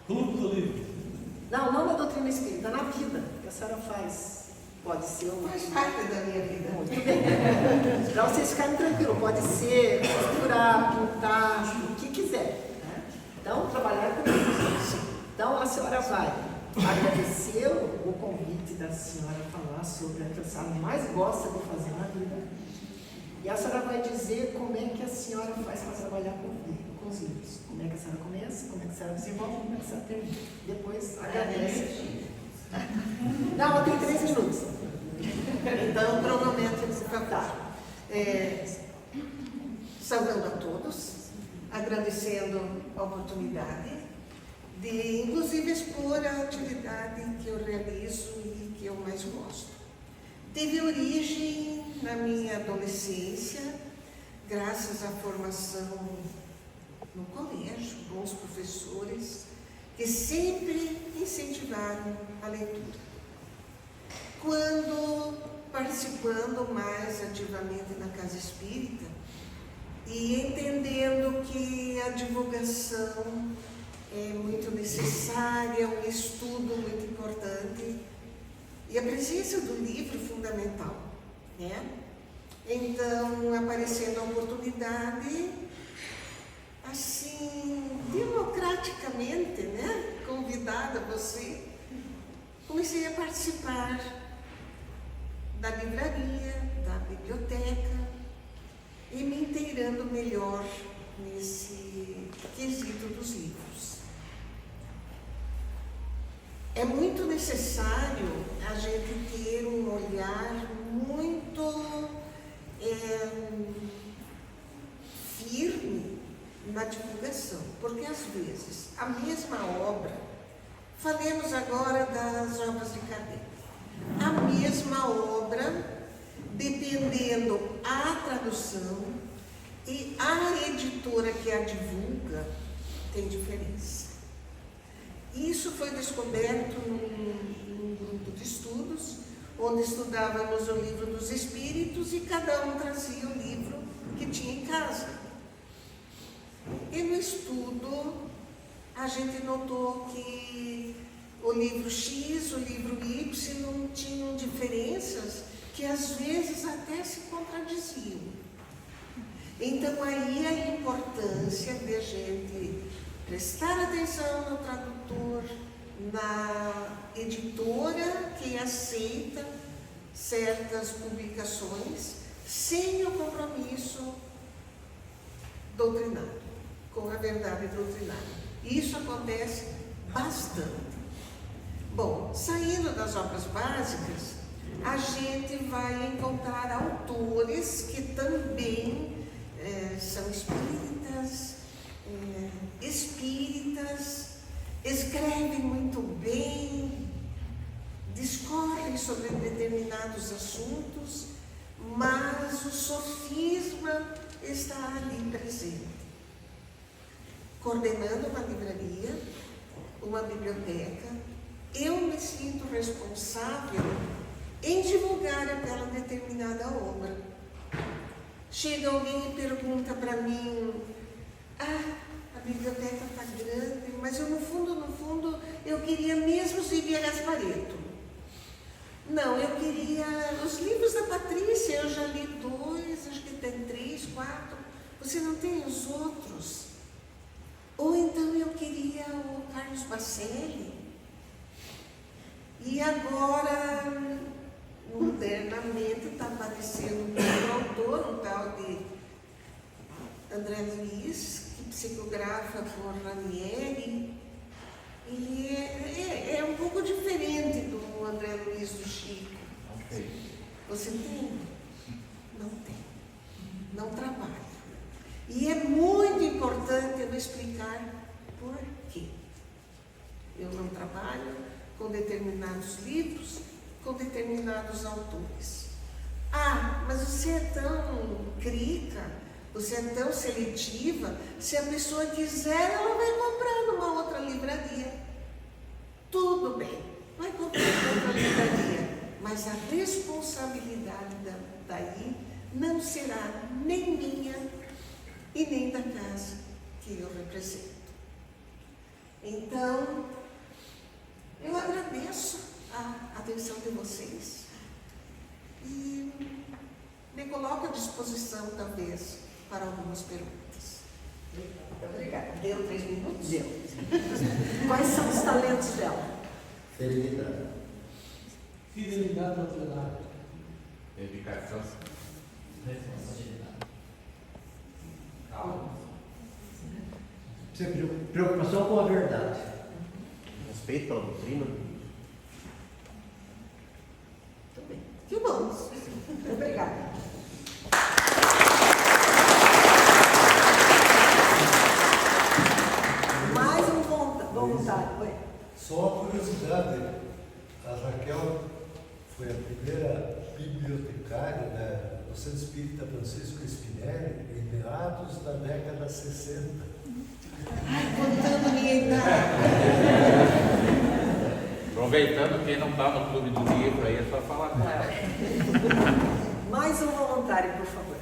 Clube do livro. Não na doutrina espírita, na vida. O que a senhora faz? Pode ser uma... Faz parte da minha vida. Muito bem. Para vocês ficarem tranquilos, pode ser costurar, pintar, o que quiser. Né? Então, trabalhar com isso. Então, a senhora vai agradecer o convite da senhora a falar sobre o que a senhora mais gosta de fazer na vida. E a senhora vai dizer como é que a senhora faz para trabalhar com os livros. Como é que a senhora começa, como é que a senhora desenvolve, como é que a senhora termina. Depois agradece. Não, tem 3 minutos. Então, cronômetro cantar. Saudando a todos, agradecendo a oportunidade de, inclusive, expor a atividade que eu realizo e que eu mais gosto. Teve origem na minha adolescência, graças à formação no colégio, bons professores, que sempre incentivaram a leitura. Quando participando mais ativamente na Casa Espírita e entendendo que a divulgação é muito necessária, um estudo muito importante e a presença do livro fundamental, né? Então, aparecendo a oportunidade, assim, democraticamente, né? Convidada você, comecei a participar da livraria, da biblioteca e me inteirando melhor nesse quesito dos livros. É muito necessário a gente ter um olhar muito firme na divulgação, porque às vezes a mesma obra, falemos agora das obras de Kardec, a mesma obra, dependendo a tradução e a editora que a divulga, tem diferença. Isso foi descoberto num grupo de estudos, onde estudávamos o livro dos Espíritos e cada um trazia o livro que tinha em casa. E no estudo, a gente notou que o livro X, o livro Y tinham diferenças que às vezes até se contradiziam. Então aí a importância de a gente prestar atenção no tradutor, na editora que aceita certas publicações sem o compromisso doutrinário, com a verdade doutrinária. Isso acontece bastante. Bom, saindo das obras básicas, a gente vai encontrar autores que também são espíritas, escrevem muito bem, discorrem sobre determinados assuntos, mas o sofisma está ali presente. Coordenando uma livraria, uma biblioteca, eu me sinto responsável em divulgar aquela determinada obra. Chega alguém e pergunta para mim: a biblioteca está grande, mas eu no fundo, eu queria mesmo Zíbia Gasparetto. Não, eu queria os livros da Patrícia, eu já li 2, acho que tem 3, 4. Você não tem os outros? Ou então eu queria o Carlos Bacelli. E agora, modernamente, está aparecendo um autor, um tal de André Luiz, que psicografa por Ranieri. E é um pouco diferente do André Luiz do Chico. Você tem? Não tem. Não trabalha. E é muito importante eu explicar por quê. Eu não trabalho com determinados livros, com determinados autores. Mas você é tão crica, você é tão seletiva, se a pessoa quiser, ela vai comprar numa outra livraria. Tudo bem, vai comprar numa outra livraria, mas a responsabilidade daí não será nem minha e nem da casa que eu represento. Então, eu agradeço a atenção de vocês e me coloco à disposição, talvez, para algumas perguntas. Obrigada. Deu 3 minutos? Deu. Quais são os talentos dela? Serenidade. Fidelidade ao plenário. Dedicação. Responsabilidade. Calma. Preocupação com a verdade. Respeito pela doutrina. Tudo bem. Que bom. Obrigada. Mais um voluntário. Oi. Só uma curiosidade, a Raquel foi a primeira bibliotecária do Centro Espírita Francisco Spinelli em meados da década 60. Contando minha idade. Aproveitando quem não está no Clube do Livro, aí é só falar com ela. Mais um voluntário, por favor.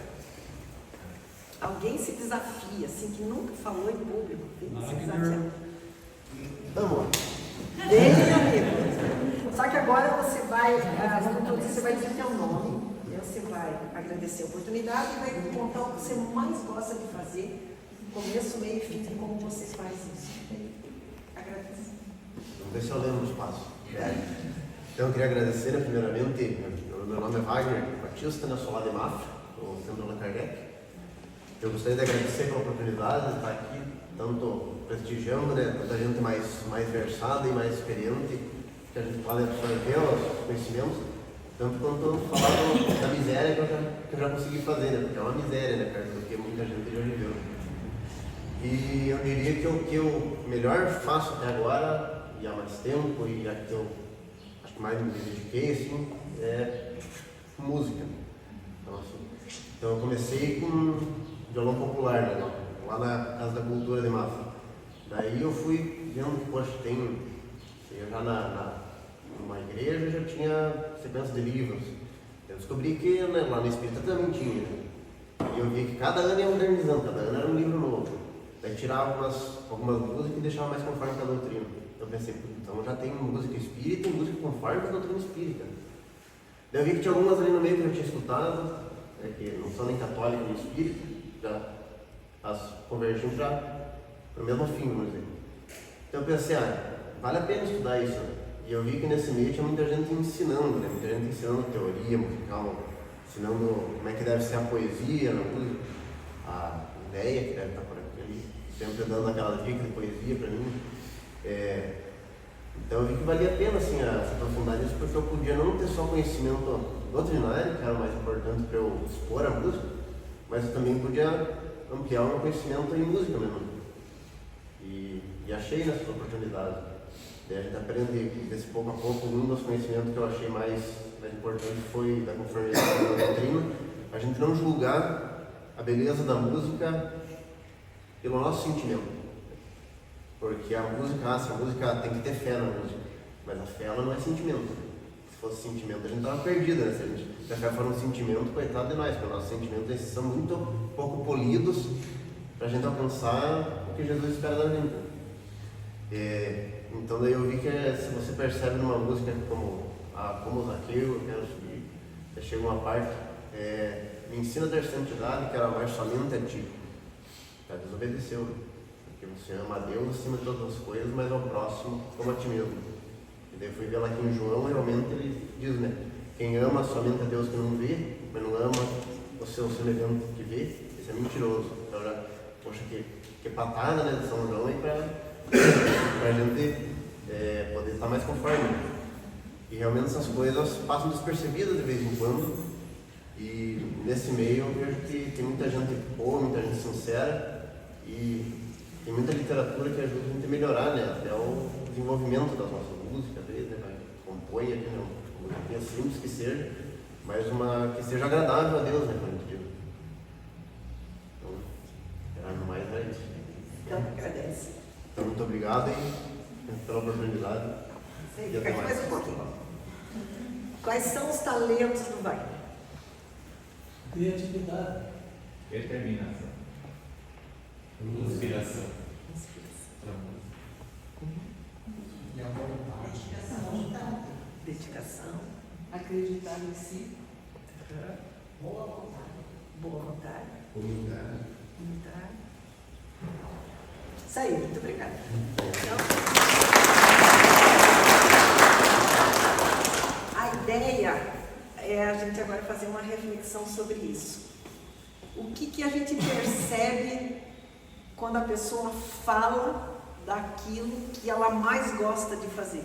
Alguém se desafia, assim, que nunca falou em público. Se desafia. Vamos lá. Bem, amigo. Só que agora você vai dizer teu nome, você vai agradecer a oportunidade e vai contar o que você mais gosta de fazer, começo, meio e fim, como vocês fazem isso. Agradeço. Vamos ver se eu lembro do espaço. Então, eu queria agradecer, primeiramente, meu nome é Wagner Batista, sou lá de Mafra, do Centro Allan Kardec. Eu gostaria de agradecer pela oportunidade de estar aqui, tanto prestigiando, tanta gente mais versada e mais experiente, que a gente pode absorver os conhecimentos, tanto quanto falar da miséria que eu já consegui fazer, porque é uma miséria, perto do que muita gente já viveu. E eu diria que o que eu melhor faço até agora, e há mais tempo, e a que eu acho que mais me dediquei, assim, é música. Então eu comecei com violão popular, lá na Casa da Cultura de Mafra. Daí eu fui vendo que, poxa, eu já numa igreja já tinha sequência de livros. Eu descobri que lá no Espírita também tinha. E eu vi que cada ano ia modernizando, cada ano era um livro novo. Daí tirava algumas músicas e deixava mais conforme com a doutrina. Eu pensei, então já tem música espírita e música conforme com a doutrina espírita. Daí eu vi que tinha algumas ali no meio que eu tinha escutado, que não são nem católicas nem espíritas, já as convergiam já para o mesmo fim, vamos dizer. Então eu pensei, vale a pena estudar isso. E eu vi que nesse meio tinha muita gente ensinando, muita gente ensinando teoria musical, ensinando como é que deve ser a poesia, a ideia que deve estar por aqui, sempre dando aquela dica de poesia para mim. Então eu vi que valia a pena assim, se aprofundar nisso, porque eu podia não ter só conhecimento doutrinário, que era o mais importante para eu expor a música, mas eu também podia ampliar o meu conhecimento em música mesmo. E achei nessa oportunidade. Daí a gente aprende desse pouco a pouco. Um dos conhecimentos que eu achei mais importante foi da conformidade da doutrina, a gente não julgar a beleza da música pelo nosso sentimento. Porque a música tem que ter fé na música, mas a fé ela não é sentimento. Se fosse sentimento, a gente estava perdido, né? Se a gente achar que for um sentimento, coitado de nós, porque os nossos sentimentos esses são muito pouco polidos para a gente alcançar o que Jesus espera da gente. Então daí eu vi que se você percebe numa música como Zaqueu, eu quero subir, chega uma parte, me ensina a ter santidade, quero amar somente a ti. Já desobedeceu, porque você ama a Deus acima de todas as coisas, mas ao próximo como a ti mesmo. E daí eu fui ver lá aqui em João, realmente ele diz, né? Quem ama somente a Deus que não vê, mas não ama o seu semelhante que vê, esse é mentiroso. Então já, poxa, que patada, né, de São João aí pra gente poder estar mais conforme. E realmente essas coisas passam despercebidas de vez em quando. E nesse meio eu vejo que tem muita gente boa, muita gente sincera e tem muita literatura que ajuda a gente a melhorar, né? Até o desenvolvimento das nossas músicas, às vezes, né? Compõe aqui, né? Uma musiquinha simples que seja, mas uma que seja agradável a Deus, né? Como a gente diz. Então, no mais é isso. Então, agradece. Então, muito obrigado pela oportunidade. E até mais. Mais um pouquinho. Quais são os talentos do Vai? Criatividade. Determinação. Inspiração. E a vontade. Dedicação. Acreditar em si. Boa vontade. Boa vontade. Humildade. Humildade. Isso aí, muito obrigada. Então, a ideia é a gente agora fazer uma reflexão sobre isso. O que a gente percebe quando a pessoa fala daquilo que ela mais gosta de fazer?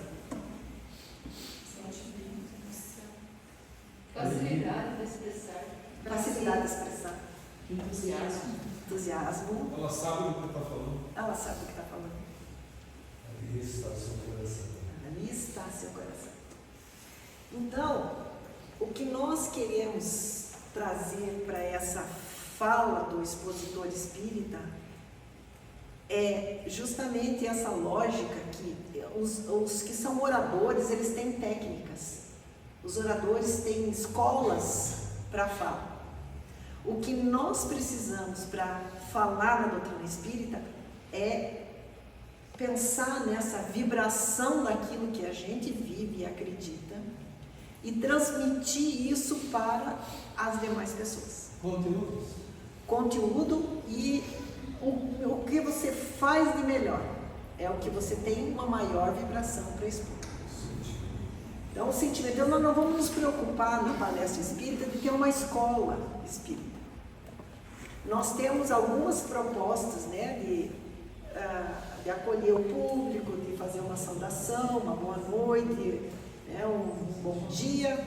Facilidade de expressar. Facilidade de expressar. Entusiasmo. Entusiasmo. Ela sabe o que está falando. Ela sabe o que está falando. Ali está o seu coração. Ali está seu coração. Então, o que nós queremos trazer para essa fala do expositor espírita é justamente essa lógica que os que são oradores, eles têm técnicas. Os oradores têm escolas para falar. O que nós precisamos para falar na doutrina espírita é pensar nessa vibração daquilo que a gente vive e acredita e transmitir isso para as demais pessoas. Conteúdo e o que você faz de melhor é o que você tem uma maior vibração para expor. Então, o sentimento, então, nós não vamos nos preocupar na palestra espírita de ter uma escola espírita. Nós temos algumas propostas, né, de acolher o público, de fazer uma saudação, uma boa noite, né, um bom dia.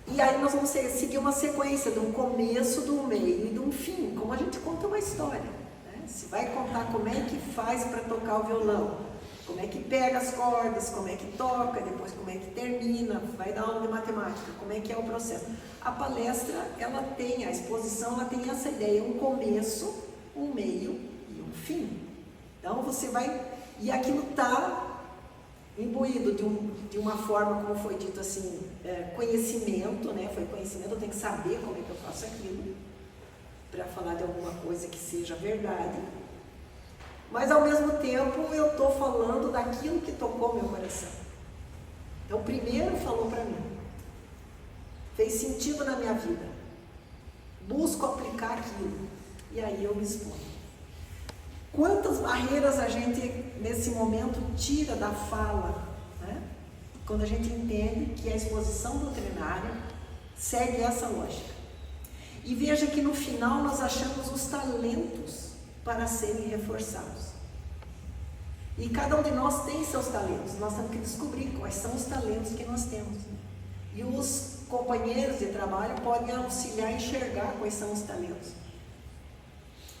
E aí nós vamos seguir uma sequência de um começo, de um meio e de um fim, como a gente conta uma história. Né? Se vai contar como é que faz para tocar o violão, como é que pega as cordas, como é que toca, depois como é que termina, vai dar aula de matemática, como é que é o processo. A palestra, ela tem, a exposição, ela tem essa ideia, um começo, um meio e um fim. Então você vai, e aquilo está imbuído de uma forma, como foi dito assim, conhecimento, né? Foi conhecimento, eu tenho que saber como é que eu faço aquilo, para falar de alguma coisa que seja verdade. Mas ao mesmo tempo eu estou falando daquilo que tocou meu coração. Então primeiro falou para mim, fez sentido na minha vida, busco aplicar aquilo, e aí eu me exponho. Quantas barreiras a gente nesse momento tira da fala, né? Quando a gente entende que a exposição doutrinária segue essa lógica. E veja que no final nós achamos os talentos para serem reforçados. E cada um de nós tem seus talentos, nós temos que descobrir quais são os talentos que nós temos. E os companheiros de trabalho podem auxiliar a enxergar quais são os talentos.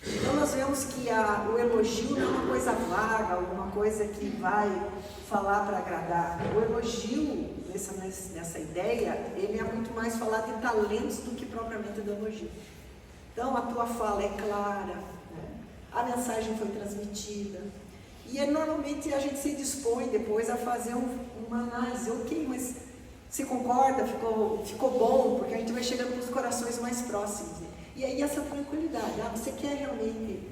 Então nós vemos que o elogio não é uma coisa vaga, alguma coisa que vai falar para agradar. O elogio, nessa ideia, ele é muito mais falar de talentos do que propriamente do elogio. Então a tua fala é clara, né? A mensagem foi transmitida. E normalmente a gente se dispõe depois a fazer uma análise. Ok, mas você concorda? Ficou bom? Porque a gente vai chegando para os corações mais próximos. E aí essa tranquilidade, você quer realmente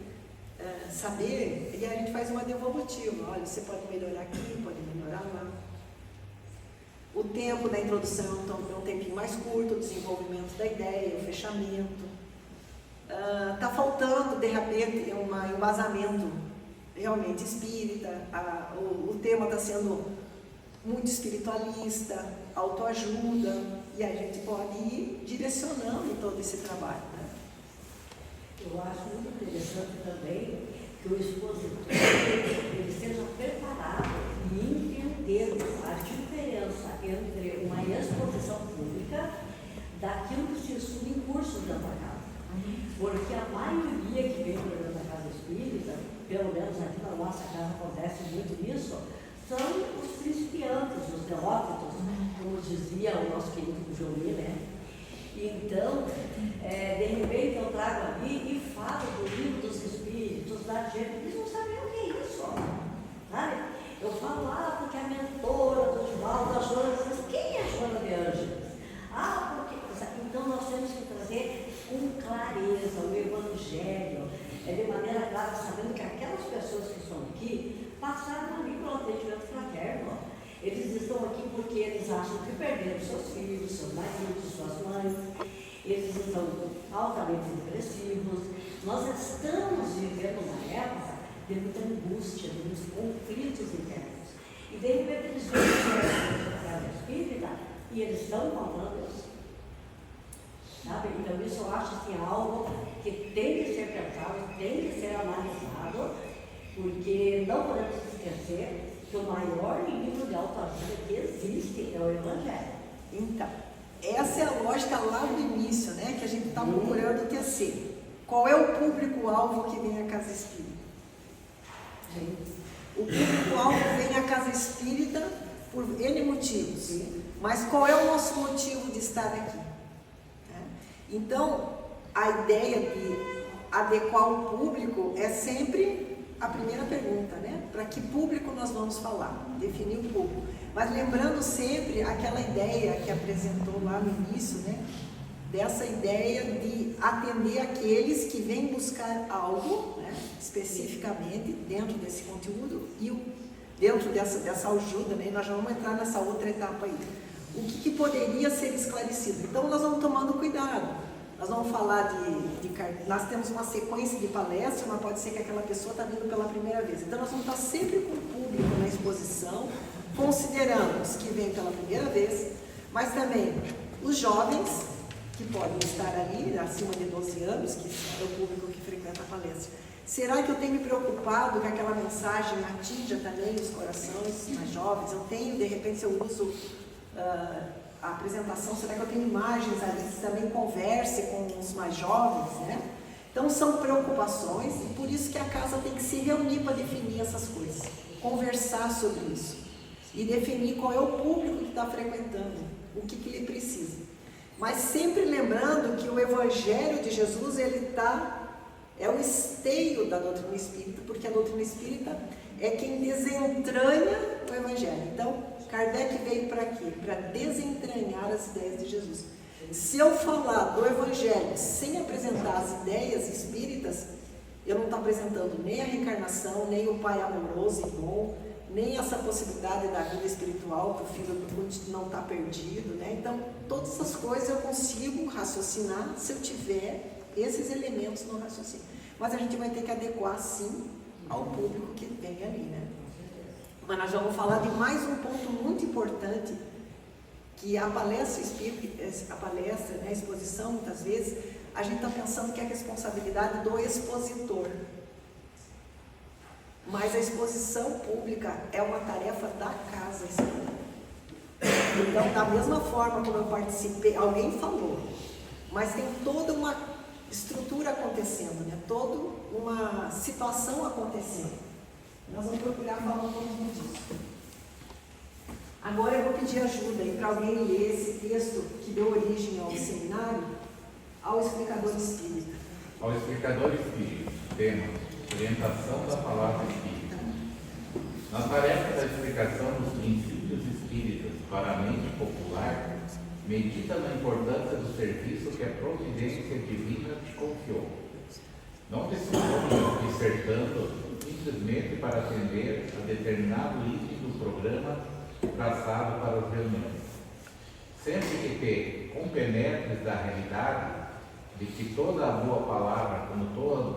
saber? E a gente faz uma devolutiva, olha, você pode melhorar aqui, pode melhorar lá. O tempo da introdução é um tempinho mais curto, o desenvolvimento da ideia, o fechamento. Está faltando, de repente, um embasamento realmente espírita, o tema está sendo muito espiritualista, autoajuda, e a gente pode ir direcionando todo esse trabalho. Eu acho muito interessante também que o expositor ele seja preparado e entender a diferença entre uma exposição pública daquilo que se estuda em cursos dentro da casa. Porque a maioria que vem para dentro da casa espírita, pelo menos aqui na nossa casa acontece muito isso, são os principiantes, os neófitos, como dizia o nosso querido Jolie, né? Então, de repente eu trago ali e falo do livro dos espíritos, da gente, eles não sabem o que é isso, sabe? Eu falo, porque a mentora do Divaldo, a Joana, quem é a Joana de Ângeles? Porque... Então nós temos que trazer com clareza o Evangelho, de maneira clara, sabendo que aquelas pessoas que estão aqui passaram ali pelo atendimento fraterno. Eles estão aqui porque eles acham que perderam seus filhos, seus maridos, suas mães. Eles estão altamente depressivos. Nós estamos vivendo uma época de muita angústia, de muitos conflitos internos. E de repente eles veem a casa espírita e eles estão encontrando isso. Sabe? Então isso eu acho assim, algo que tem que ser pensado, tem que ser analisado, porque não podemos esquecer que o maior livro de autoajuda que existe é o Evangelho. Então, essa é a lógica lá do início, né? Que a gente está procurando tecer. Qual é o público-alvo que vem à casa espírita? O público-alvo vem à casa espírita por N motivos. Mas qual é o nosso motivo de estar aqui? Então, a ideia de adequar o público é sempre a primeira pergunta, né? Para que público nós vamos falar? Definir o público. Mas lembrando sempre aquela ideia que apresentou lá no início, né? Dessa ideia de atender aqueles que vêm buscar algo, né? Especificamente dentro desse conteúdo e dentro dessa ajuda, né? Nós já vamos entrar nessa outra etapa aí. O que poderia ser esclarecido? Então nós vamos tomando cuidado. Nós vamos falar nós temos uma sequência de palestras, mas pode ser que aquela pessoa está vindo pela primeira vez. Então nós vamos estar sempre com o público na exposição, considerando os que vêm pela primeira vez, mas também os jovens, que podem estar ali, acima de 12 anos, que é o público que frequenta a palestra. Será que eu tenho me preocupado que aquela mensagem atinja também os corações mais jovens? Eu tenho, de repente, se eu uso a apresentação, será que eu tenho imagens ali que também converse com os mais jovens, né? Então são preocupações e por isso que a casa tem que se reunir para definir essas coisas, conversar sobre isso e definir qual é o público que está frequentando, o que ele precisa. Mas sempre lembrando que o Evangelho de Jesus, é o esteio da doutrina espírita, porque a doutrina espírita é quem desentranha o Evangelho. Então, Kardec veio para quê? Para desentranhar as ideias de Jesus. Se eu falar do Evangelho sem apresentar as ideias espíritas, eu não estou apresentando nem a reencarnação, nem o Pai amoroso e bom, nem essa possibilidade da vida espiritual, que o filho não está perdido, né? Então, todas essas coisas eu consigo raciocinar se eu tiver esses elementos no raciocínio. Mas a gente vai ter que adequar, sim, ao público que vem ali, né? Mas nós vamos falar de mais um ponto muito importante, que a palestra espírita, né, a exposição, muitas vezes, a gente está pensando que é a responsabilidade do expositor. Mas a exposição pública é uma tarefa da casa espírita. Então, da mesma forma como eu participei, alguém falou, mas tem toda uma estrutura acontecendo, né? Toda uma situação acontecendo. Nós vamos procurar falar um pouquinho disso. Agora eu vou pedir ajuda para alguém ler esse texto que deu origem ao seminário, ao explicador espírita. Ao explicador espírita, tema: orientação da palavra espírita. Na tarefa da explicação dos princípios espíritas para a mente popular, medita na importância do serviço que a providência divina te confiou. Não te suponha dissertando simplesmente para atender a determinado item do programa traçado para as reuniões. Sempre que te compenetres da realidade de que toda a boa palavra, como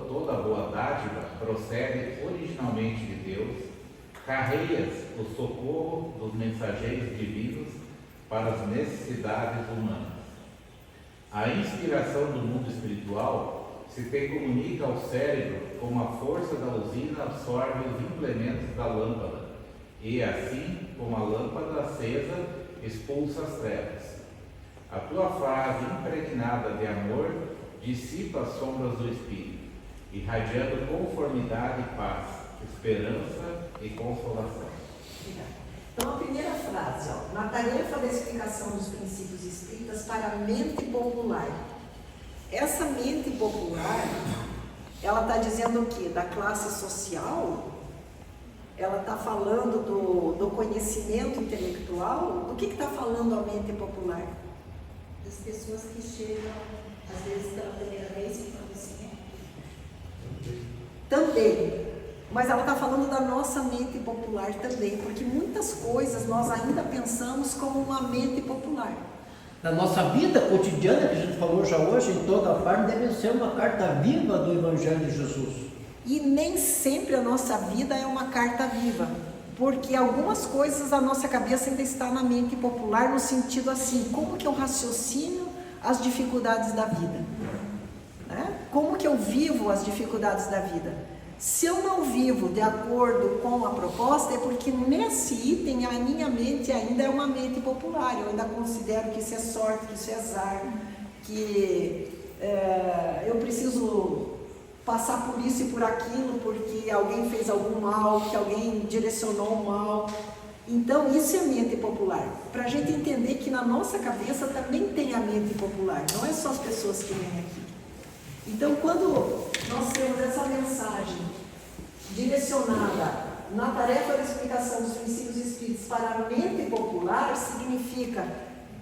toda a boa dádiva, procede originalmente de Deus, carreias o socorro dos mensageiros divinos para as necessidades humanas. A inspiração do mundo espiritual se te comunica ao cérebro como a força da usina absorve os implementos da lâmpada e, assim como a lâmpada acesa, expulsa as trevas. A tua frase impregnada de amor dissipa as sombras do espírito, irradiando conformidade e paz, esperança e consolação. Então, a primeira frase, na tarefa da explicação dos princípios espíritas para a mente popular. Essa mente popular, ela está dizendo o quê? Da classe social? Ela está falando do conhecimento intelectual? Do que está falando a mente popular? Das pessoas que chegam, às vezes, pela primeira vez em conhecimento. Também. Mas ela está falando da nossa mente popular também, porque muitas coisas nós ainda pensamos como uma mente popular. Na nossa vida cotidiana, que a gente falou já hoje, em toda parte, deve ser uma carta viva do Evangelho de Jesus. E nem sempre a nossa vida é uma carta viva, porque algumas coisas da nossa cabeça ainda está na mente popular, no sentido assim, como que eu raciocino as dificuldades da vida? Né? Como que eu vivo as dificuldades da vida? Se eu não vivo de acordo com a proposta, é porque nesse item a minha mente ainda é uma mente popular. Eu ainda considero que isso é sorte, que isso é azar, que eu preciso passar por isso e por aquilo, porque alguém fez algum mal, que alguém direcionou o mal. Então isso é mente popular. Para a gente entender que na nossa cabeça também tem a mente popular, não é só as pessoas que vêm aqui. Então, quando nós temos essa mensagem direcionada na tarefa da explicação dos princípios espíritas para a mente popular, significa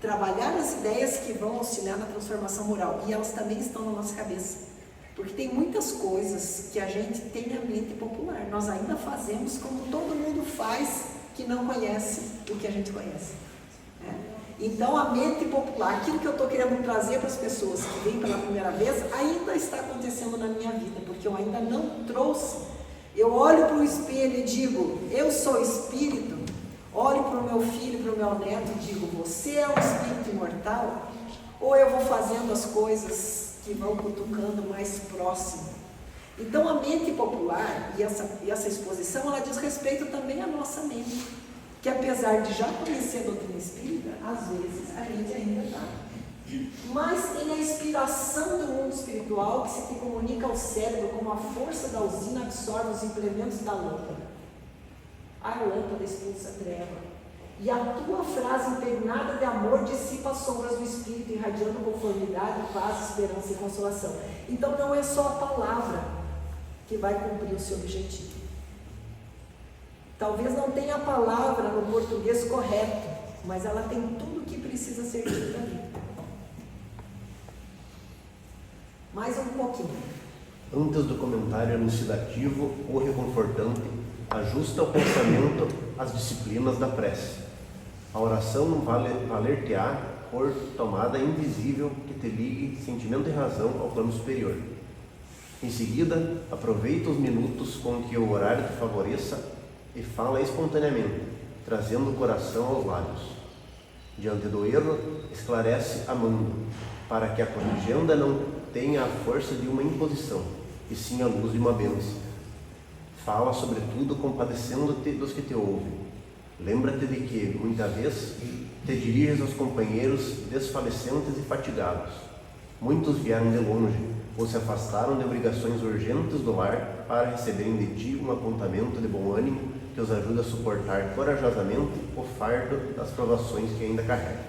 trabalhar as ideias que vão auxiliar na transformação moral. E elas também estão na nossa cabeça. Porque tem muitas coisas que a gente tem na mente popular. Nós ainda fazemos como todo mundo faz que não conhece o que a gente conhece. Então, a mente popular, aquilo que eu estou querendo trazer para as pessoas que vêm pela primeira vez, ainda está acontecendo na minha vida, porque eu ainda não trouxe. Eu olho para o espelho e digo, eu sou espírito. Olho para o meu filho, para o meu neto e digo, você é um espírito imortal? Ou eu vou fazendo as coisas que vão cutucando mais próximo? Então, a mente popular e essa exposição, ela diz respeito também à nossa mente. Que apesar de já conhecer a doutrina espírita, às vezes a gente ainda está. Mas tem a inspiração do mundo espiritual que se comunica ao cérebro como a força da usina absorve os implementos da lâmpada. A lâmpada expulsa a treva. E a tua frase impregnada de amor dissipa as sombras do espírito, irradiando conformidade, paz, esperança e consolação. Então não é só a palavra que vai cumprir o seu objetivo. Talvez não tenha a palavra no português correto, mas ela tem tudo o que precisa ser dito ali. Mais um pouquinho. Antes do comentário elucidativo ou reconfortante, ajusta o pensamento às disciplinas da prece. A oração não valer-te-á por tomada invisível que te ligue sentimento e razão ao plano superior. Em seguida, aproveita os minutos com que o horário te favoreça e fala espontaneamente, trazendo o coração aos lábios. Diante do erro, esclarece amando, para que a corrigenda não tenha a força de uma imposição, e sim a luz de uma bênção. Fala, sobretudo, compadecendo-te dos que te ouvem. Lembra-te de que, muita vez, te diriges aos companheiros desfalecentes e fatigados. Muitos vieram de longe, ou se afastaram de obrigações urgentes do lar para receberem de ti um apontamento de bom ânimo que os ajude a suportar corajosamente o fardo das provações que ainda carregam.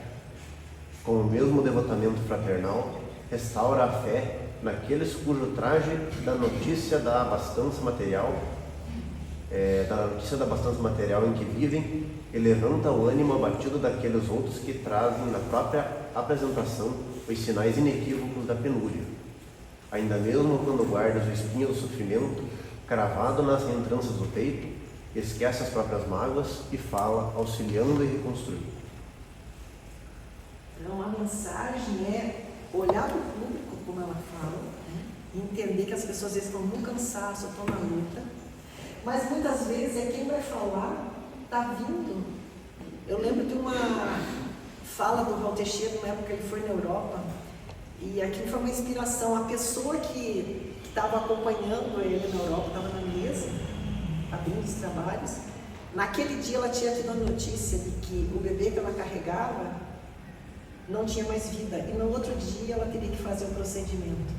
Com o mesmo devotamento fraternal, restaura a fé naqueles cujo traje da notícia da abastança material em que vivem, e levanta o ânimo abatido daqueles outros que trazem na própria apresentação os sinais inequívocos da penúria. Ainda mesmo quando guardas o espinho do sofrimento cravado nas entranças do peito, esquece as próprias mágoas e fala, auxiliando e reconstruindo. Então, a mensagem é olhar para o público, como ela fala, né? Entender que as pessoas às vezes estão no cansaço, estão na luta, mas muitas vezes é quem vai falar, está vindo. Eu lembro de uma fala do Raul Teixeira, na época que ele foi na Europa, e aquilo foi uma inspiração. A pessoa que estava acompanhando ele na Europa, estava na mesa, abrindo os trabalhos, naquele dia ela tinha tido a notícia de que o bebê que ela carregava não tinha mais vida, e no outro dia ela teria que fazer o procedimento.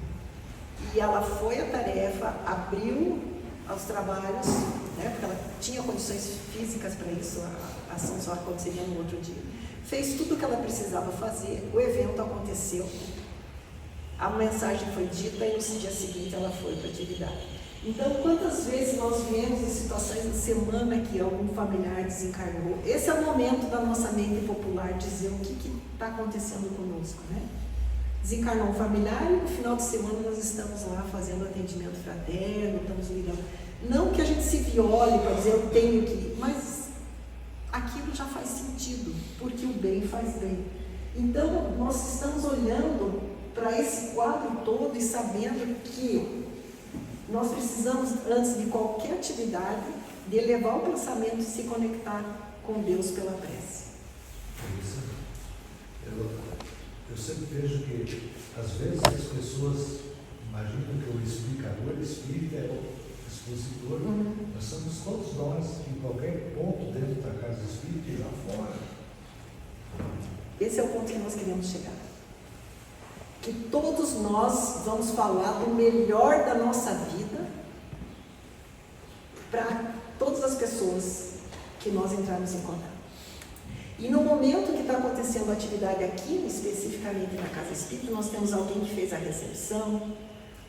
E ela foi à tarefa, abriu aos trabalhos, né, porque ela tinha condições físicas para isso, a ação só aconteceria no outro dia. Fez tudo o que ela precisava fazer, o evento aconteceu, a mensagem foi dita e no dia seguinte ela foi para a atividade. Então, quantas vezes nós vemos em situações de semana que algum familiar desencarnou? Esse é o momento da nossa mente popular dizer o que está acontecendo conosco, né? Desencarnou um familiar e no final de semana nós estamos lá fazendo atendimento fraterno, estamos lidando. Não que a gente se viole para dizer eu tenho que, mas aquilo já faz sentido, porque o bem faz bem. Então, nós estamos olhando para esse quadro todo e sabendo que nós precisamos, antes de qualquer atividade, de elevar o pensamento e se conectar com Deus pela prece. Eu sempre vejo que, às vezes, as pessoas imaginam que o explicador espírita é o expositor. Nós somos todos nós, em qualquer ponto dentro da casa espírita e lá fora. Esse é o ponto que nós queremos chegar. Que todos nós vamos falar do melhor da nossa vida para todas as pessoas que nós entrarmos em contato. E no momento que está acontecendo a atividade aqui, especificamente na Casa Espírita, nós temos alguém que fez a recepção,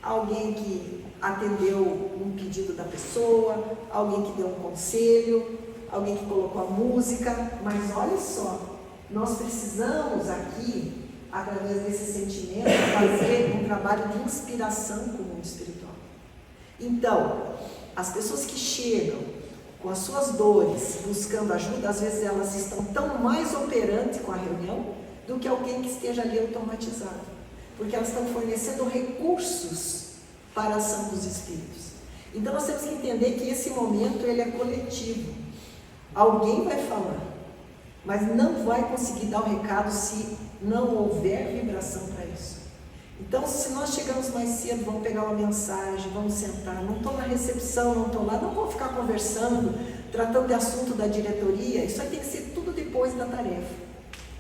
alguém que atendeu um pedido da pessoa, alguém que deu um conselho, alguém que colocou a música, mas olha só, nós precisamos aqui, através desse sentimento, fazer um trabalho de inspiração com o mundo espiritual. Então, as pessoas que chegam com as suas dores, buscando ajuda, às vezes elas estão tão mais operantes com a reunião do que alguém que esteja ali automatizado, porque elas estão fornecendo recursos para a ação dos espíritos. Então nós temos que entender que esse momento ele é coletivo. Alguém vai falar, mas não vai conseguir dar o recado se não houver vibração para isso. Então, se nós chegamos mais cedo, vamos pegar uma mensagem, vamos sentar, não estou na recepção, não estou lá, não vou ficar conversando, tratando de assunto da diretoria, isso aí tem que ser tudo depois da tarefa.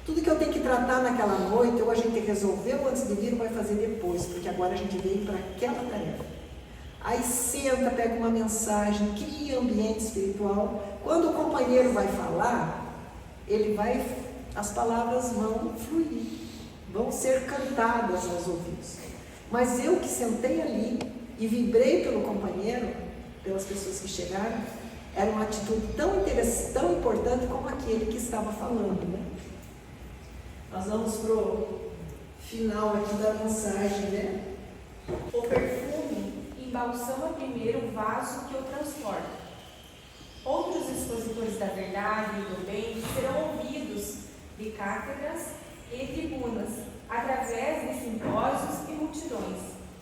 Tudo que eu tenho que tratar naquela noite, ou a gente resolveu antes de vir, ou vai fazer depois, porque agora a gente veio para aquela tarefa. Aí senta, pega uma mensagem, cria ambiente espiritual. Quando o companheiro vai falar, as palavras vão fluir, vão ser cantadas aos ouvidos. Mas eu que sentei ali e vibrei pelo companheiro, pelas pessoas que chegaram, era uma atitude tão interessante, tão importante como aquele que estava falando, né? Nós vamos para o final aqui da mensagem, né? O perfume embalsama primeiro o vaso que o transporta. Outros expositores da verdade e do bem serão ouvidos de cátedras e tribunas, através de simpósios e multidões,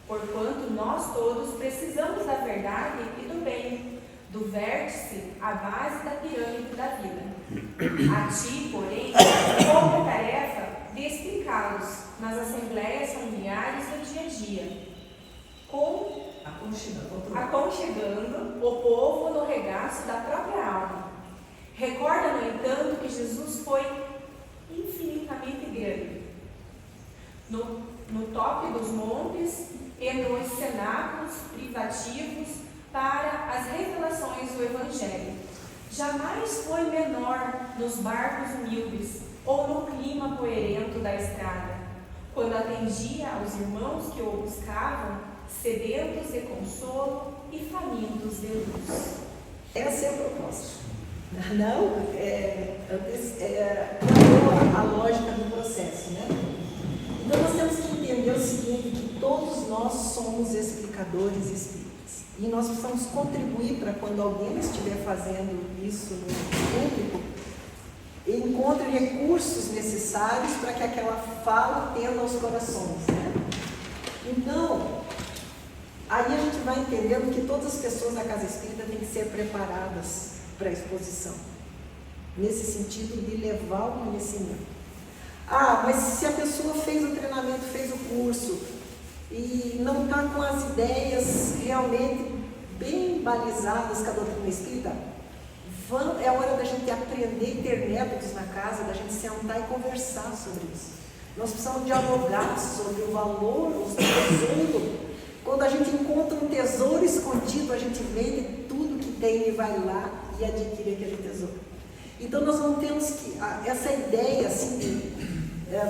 porquanto nós todos precisamos da verdade e do bem, do vértice à base da pirâmide da vida. A ti, porém, como a tarefa de explicá-los nas assembleias familiares do dia a dia, aconchegando o povo no regaço da própria alma. Recorda, no entanto, que Jesus foi infinitamente grande. No tope dos montes tendo os cenáculos privativos para as revelações do Evangelho. Jamais foi menor nos barcos humildes ou no clima poeirento da estrada, quando atendia aos irmãos que o buscavam, sedentos de consolo e famintos de luz. Essa é a proposta. Não, a lógica do processo, né? Então nós temos que entender o seguinte, que todos nós somos explicadores espíritas. E nós precisamos contribuir para quando alguém estiver fazendo isso no público, encontre recursos necessários para que aquela fala atenda aos corações, né? Então, aí a gente vai entendendo que todas as pessoas da Casa Espírita têm que ser preparadas para a exposição, nesse sentido de levar o conhecimento. Mas se a pessoa fez o treinamento, fez o curso e não está com as ideias realmente bem balizadas com a doutrina espírita, é hora da gente aprender, ter métodos na casa, da gente sentar e conversar sobre isso. Nós precisamos dialogar sobre o valor, o tesouro. Quando a gente encontra um tesouro escondido, a gente vende tudo que tem e vai lá e adquire aquele tesouro. Então nós não temos que, essa ideia assim,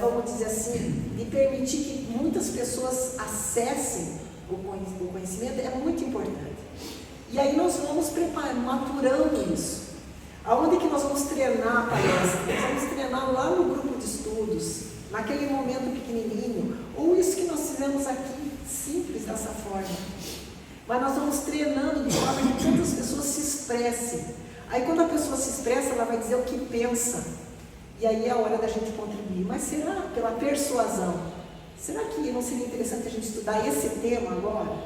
vamos dizer assim, de permitir que muitas pessoas acessem o conhecimento é muito importante. E aí nós vamos maturando isso. Aonde que nós vamos treinar a palestra? Nós vamos treinar lá no grupo de estudos, naquele momento pequenininho, ou isso que nós fizemos aqui, simples dessa forma. Mas nós vamos treinando de forma que tantas pessoas se expressem. Aí quando a pessoa se expressa, ela vai dizer o que pensa. E aí é a hora da gente contribuir. Mas será pela persuasão? Será que não seria interessante a gente estudar esse tema agora?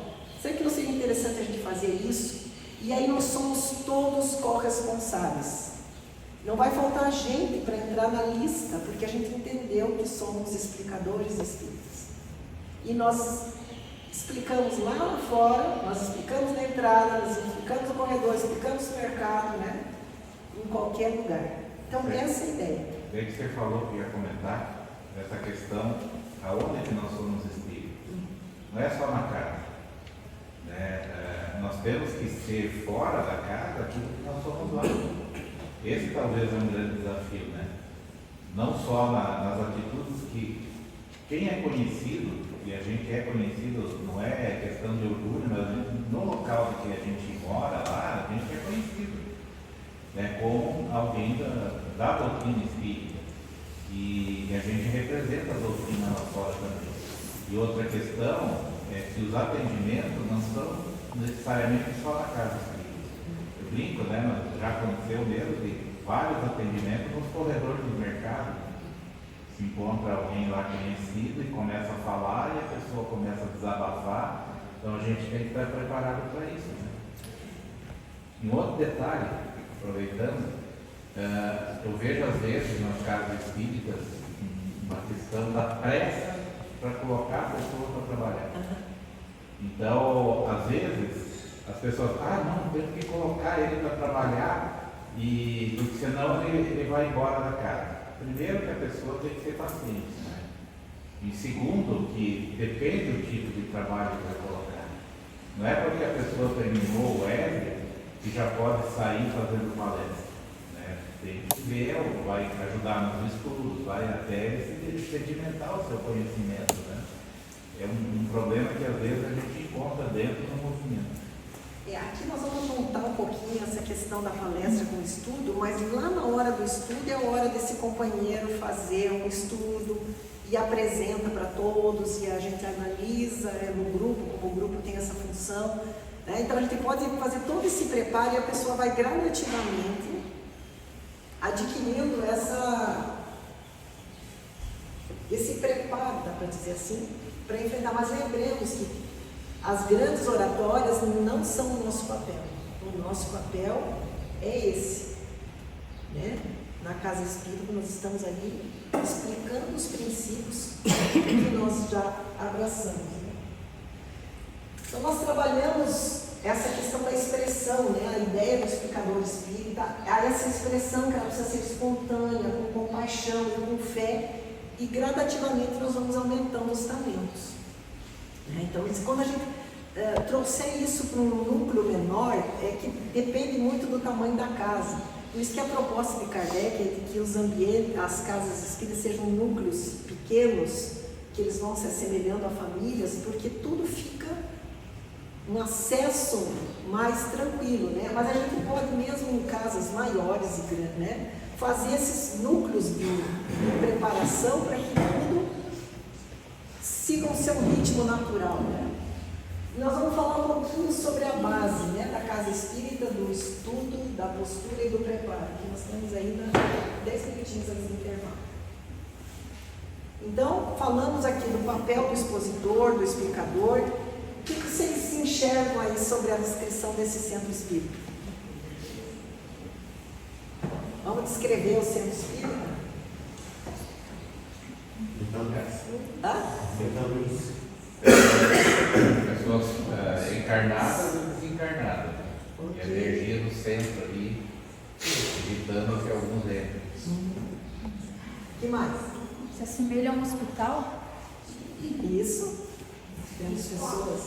Será que não seria interessante a gente fazer isso? E aí nós somos todos corresponsáveis. Não vai faltar gente para entrar na lista, porque a gente entendeu que somos explicadores espíritas. E nós explicamos lá fora, nós explicamos na entrada, nós explicamos no corredor, explicamos no mercado, né? Em qualquer lugar. Então, essa é a ideia. Bem que você falou que ia comentar essa questão, aonde que nós somos espíritos. Não é só na casa. Nós temos que ser fora da casa aquilo que nós somos lá. Esse talvez é um grande desafio, né? Não só nas atitudes que quem é conhecido, e a gente é conhecido, não é questão de orgulho, mas no local que a gente mora lá, a gente é conhecido, né? Como alguém da doutrina espírita. E a gente representa a doutrina lá fora também. E outra questão é que os atendimentos não são necessariamente só na casa espírita. Eu brinco, né? Mas já aconteceu mesmo de vários atendimentos nos corredores do mercado. Se encontra alguém lá conhecido e começa a falar e a pessoa começa a desabafar. Então a gente tem que estar preparado para isso, né? Um outro detalhe, aproveitando, eu vejo às vezes nas casas espíritas uma questão da pressa para colocar a pessoa para trabalhar. Então, às vezes, as pessoas, não, tem que colocar ele para trabalhar, porque senão ele vai embora da casa. Primeiro que a pessoa tem que ser paciente, né? E segundo, que depende do tipo de trabalho que vai colocar. Não é porque a pessoa terminou o EV que já pode sair fazendo palestra, né? Tem que ver, vai ajudar nos estudos, vai até sedimentar o seu conhecimento, né? É um problema que às vezes a gente encontra dentro do movimento. Aqui nós vamos montar um pouquinho essa questão da palestra com o estudo, mas lá na hora do estudo é a hora desse companheiro fazer um estudo e apresenta para todos, e a gente analisa no grupo, como o grupo tem essa função, né? Então a gente pode fazer todo esse preparo e a pessoa vai gradativamente adquirindo esse preparo, dá para dizer assim, para enfrentar. Mas lembremos que as grandes oratórias não são o nosso papel. O nosso papel é esse, né? Na Casa Espírita nós estamos ali explicando os princípios que nós já abraçamos, né? Então nós trabalhamos essa questão da expressão, né? A ideia do explicador espírita, essa expressão que ela precisa ser espontânea, com compaixão, com fé, e gradativamente nós vamos aumentando os talentos. Então, quando a gente trouxer isso para um núcleo menor, é que depende muito do tamanho da casa. Por isso que a proposta de Kardec é que os ambientes, as casas espíritas sejam núcleos pequenos, que eles vão se assemelhando a famílias, porque tudo fica um acesso mais tranquilo, né? Mas a gente pode mesmo em casas maiores e grandes, né, fazer esses núcleos de preparação para que tudo siga o seu ritmo natural, né? Nós vamos falar um pouquinho sobre a base, né, da casa espírita, do estudo, da postura e do preparo, que nós temos ainda 10 minutinhos antes do intervalo. Então, falamos aqui do papel do expositor, do explicador. O que vocês enxergam aí sobre a descrição desse centro espírita? Vamos descrever o centro espírita? Pessoas encarnadas e desencarnadas. E a energia do centro ali, evitando que alguns entrem. O que mais? Se assemelha a um hospital? Isso. Temos pessoas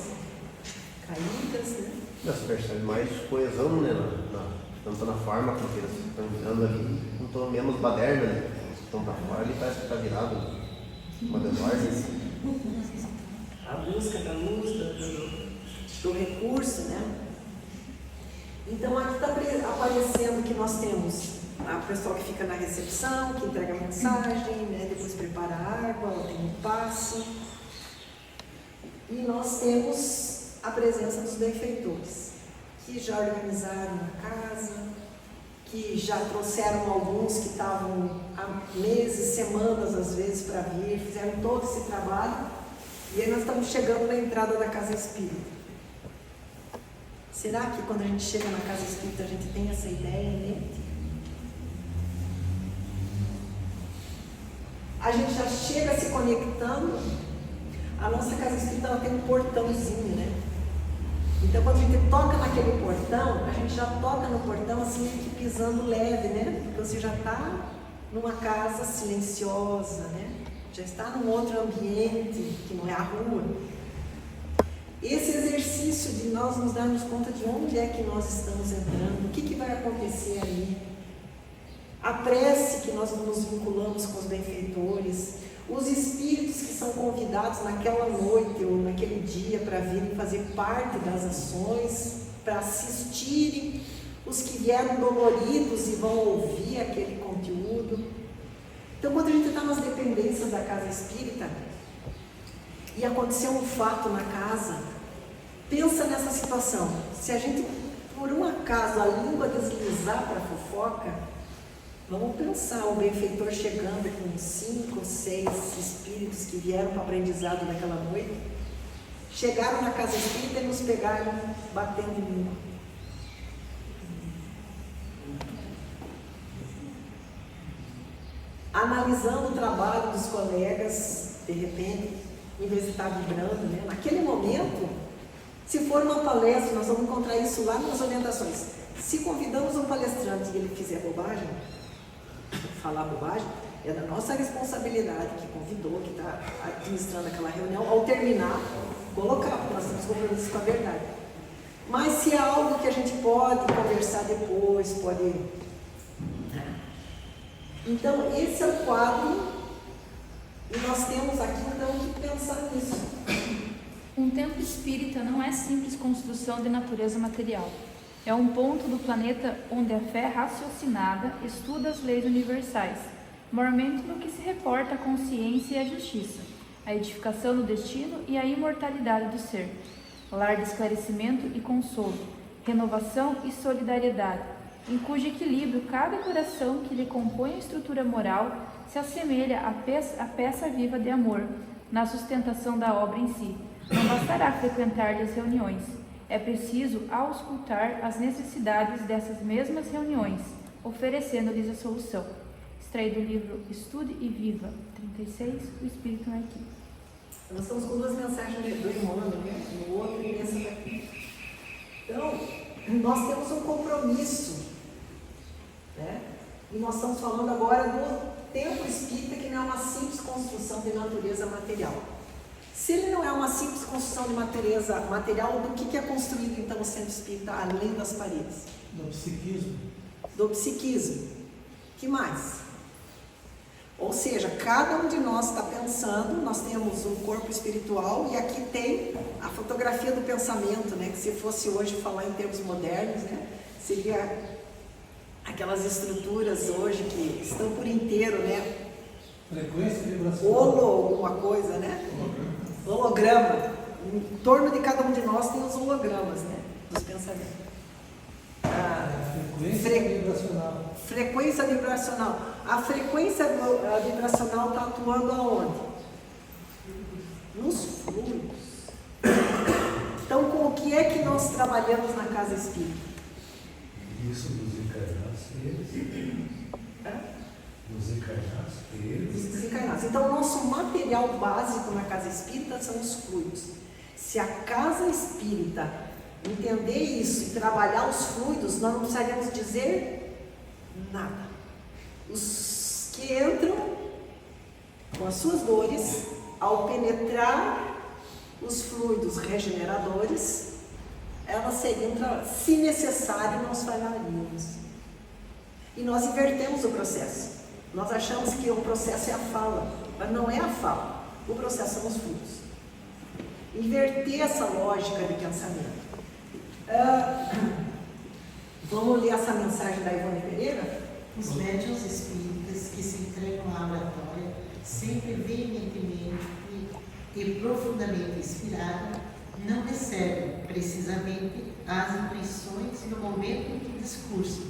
caídas, né? Você percebe mais coesão, né? Tanto na forma com que eles estão virando ali, quanto menos baderna, né? Estão para fora ali, parece que está virado uma desordem. A busca da luz, do recurso, né? Então aqui está aparecendo que nós temos a pessoa que fica na recepção, que entrega a mensagem, né? Depois prepara a água, tem um passe. E nós temos a presença dos benfeitores, que já organizaram a casa, que já trouxeram alguns que estavam há meses, semanas às vezes para vir, fizeram todo esse trabalho. E aí nós estamos chegando na entrada da casa espírita. Será que quando a gente chega na casa espírita a gente tem essa ideia em mente? A gente já chega se conectando. A nossa casa espírita ela tem um portãozinho, né? Então quando a gente toca naquele portão, a gente já toca no portão assim, que pisando leve, né? Porque você já está numa casa silenciosa, né? Já está num outro ambiente, que não é a rua. Esse exercício de nós nos darmos conta de onde é que nós estamos entrando, o que vai acontecer ali, a prece que nós nos vinculamos com os benfeitores, os espíritos que são convidados naquela noite ou naquele dia para virem fazer parte das ações, para assistirem, os que vieram doloridos e vão ouvir aquele conteúdo. Então, quando a gente está nas dependências da casa espírita e aconteceu um fato na casa, pensa nessa situação. Se a gente, por um acaso, a língua deslizar para a fofoca, vamos pensar o benfeitor chegando com 5 ou 6 espíritos que vieram para o aprendizado daquela noite, chegaram na casa espírita e nos pegaram batendo em língua. Analisando o trabalho dos colegas, de repente, em vez de estar vibrando, né? Naquele momento, se for uma palestra, nós vamos encontrar isso lá nas orientações. Se convidamos um palestrante e ele fizer bobagem, falar bobagem, é da nossa responsabilidade, que convidou, que está administrando aquela reunião, ao terminar, colocar, porque nós temos compromisso com a verdade. Mas se é algo que a gente pode conversar depois, pode... Então, esse é o quadro e nós temos aqui, então, que pensar nisso. Um templo espírita não é simples construção de natureza material. É um ponto do planeta onde a fé raciocinada estuda as leis universais, maiormente no que se reporta à consciência e à justiça, a edificação do destino e a imortalidade do ser, lar de esclarecimento e consolo, renovação e solidariedade, em cujo equilíbrio cada coração que lhe compõe a estrutura moral se assemelha à peça viva de amor, na sustentação da obra em si. Não bastará frequentar-lhe as reuniões, é preciso auscultar as necessidades dessas mesmas reuniões, oferecendo-lhes a solução. Extraído do livro Estude e Viva, 36, O Espírito no Arquivo. Nós estamos com 2 mensagens do Emmanuel, né? No outro e nessa daqui. Então, nós temos um compromisso, né? E nós estamos falando agora do templo espírita, que não é uma simples construção de natureza material. Se ele não é uma simples construção de natureza material, do que é construído então o centro espírita, além das paredes? Do psiquismo. Do psiquismo. Que mais? Ou seja, cada um de nós está pensando, nós temos um corpo espiritual e aqui tem a fotografia do pensamento, né? Que se fosse hoje falar em termos modernos, né? Seria aquelas estruturas hoje que estão por inteiro, né? Frequência vibracional. Alguma coisa, né? Holograma. Em torno de cada um de nós tem os hologramas, né? Dos pensamentos. Frequência vibracional. Frequência vibracional. A frequência vibracional está atuando aonde? Nos fluidos. Então, com o que é que nós trabalhamos na casa espírita? Isso dos encarnados eles. Dos encarnados eles. Dos desencarnados. Então, o nosso material básico na casa espírita são os fluidos. Se a casa espírita entender isso e trabalhar os fluidos, nós não precisaríamos dizer nada. Os que entram com as suas dores, ao penetrar os fluidos regeneradores, elas seriam, se necessário, nós falharíamos. E nós invertemos o processo. Nós achamos que o processo é a fala, mas não é a fala. O processo são os fluidos. Inverter essa lógica de pensamento. Vamos ler essa mensagem da Ivone Pereira? Os médiuns espíritas que se entregam à oratória, sempre veementemente e profundamente inspirados, não recebem precisamente as intuições no momento do discurso,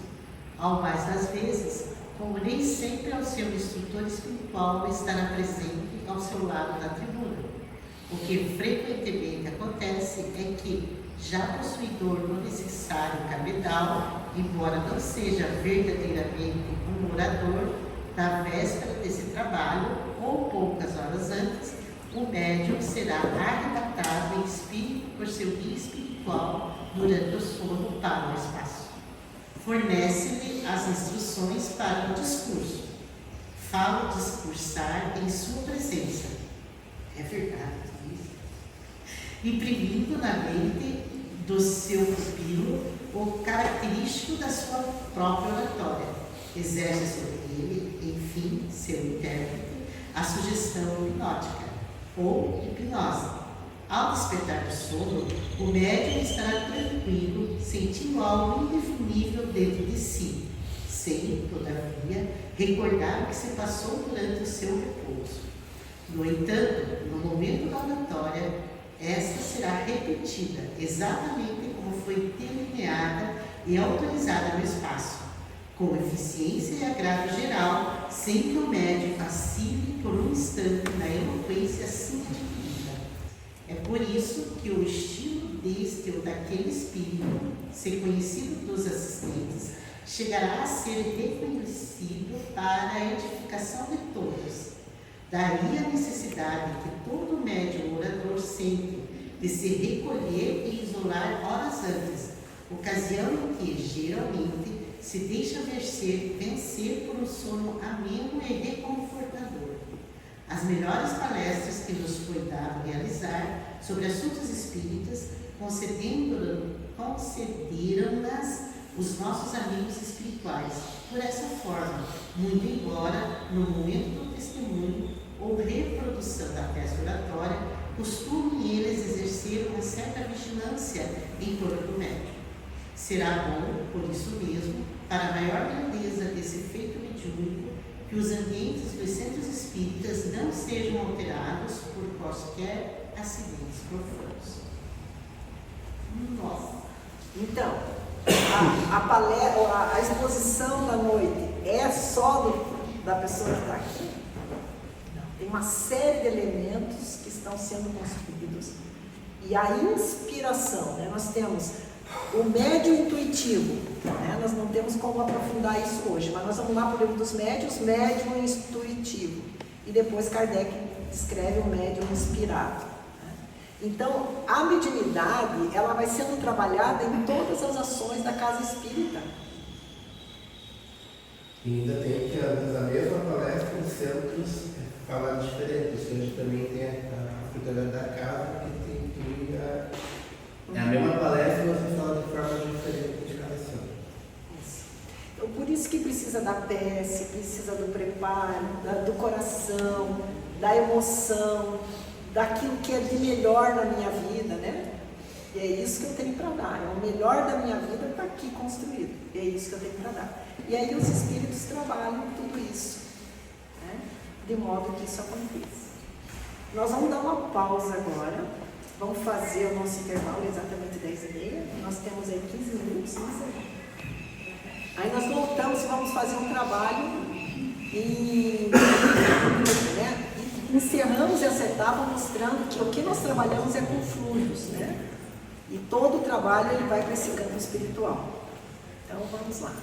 ao mais das vezes, como nem sempre o seu instrutor espiritual estará presente ao seu lado da tribuna. O que frequentemente acontece é que, já possuidor do necessário cabedal, embora não seja verdadeiramente um orador, na véspera desse trabalho, ou poucas horas antes, o médium será arrebatado em espírito por seu guia espiritual durante o sono para o espaço. Fornece-lhe as instruções para o discurso. Fala discursar em sua presença. É verdade isso? Imprimindo na mente do seu pupilo o característico da sua própria oratória. Exerce sobre ele, enfim, seu intérprete, a sugestão hipnótica ou hipnose. Ao despertar do sono, o médium estará tranquilo, sentindo algo indefinível dentro de si, sem, todavia, recordar o que se passou durante o seu repouso. No entanto, no momento da oratória, esta será repetida exatamente como foi delineada e autorizada no espaço, com eficiência e agrado geral, sem que o médium vacile por um instante na eloquência assim adquirida. É por isso que o estilo deste ou daquele espírito, ser conhecido dos assistentes, chegará a ser reconhecido para a edificação de todos. Daí a necessidade que todo médium orador sente de se recolher e isolar horas antes, ocasião em que, geralmente, se deixa vencer por um sono ameno e reconfortador. As melhores palestras que nos foi dado realizar sobre assuntos espíritas concederam-nas os nossos amigos espirituais, por essa forma, muito embora, no momento do testemunho ou reprodução da peça oratória, costumem eles exercer uma certa vigilância em torno do médium. Será bom, por isso mesmo, para a maior grandeza desse feito mediúnico, que os ambientes dos centros espíritas não sejam alterados por quaisquer acidentes profundos. Nossa. Então, a exposição da noite é só da pessoa que está aqui? Não. Tem uma série de elementos que estão sendo construídos. E a inspiração, né? Nós temos o médium intuitivo, né? Nós não temos como aprofundar isso hoje, mas nós vamos lá para o livro dos médiuns, médium intuitivo. E depois Kardec descreve o médium inspirado. Né? Então, a mediunidade, ela vai sendo trabalhada em todas as ações da casa espírita. E ainda tem que, às vezes, a mesma palestra em centros fala diferente. Isso a gente também tem a cuidando da casa, que tem que é a mesma palestra, você fala de forma diferente de cada ação. Então, por isso que precisa da prece, precisa do preparo, do coração, da emoção, daquilo que é de melhor na minha vida, né? E é isso que eu tenho para dar. É o melhor da minha vida está aqui construído. E é isso que eu tenho para dar. E aí os espíritos trabalham tudo isso, né? De modo que isso aconteça. Nós vamos dar uma pausa agora. Vamos fazer o nosso intervalo exatamente 10h30. Nós temos aí 15 minutos, não sei. Aí nós voltamos e vamos fazer um trabalho né? E encerramos essa etapa mostrando que o que nós trabalhamos é com fluidos, né? E todo o trabalho ele vai para esse campo espiritual. Então vamos lá.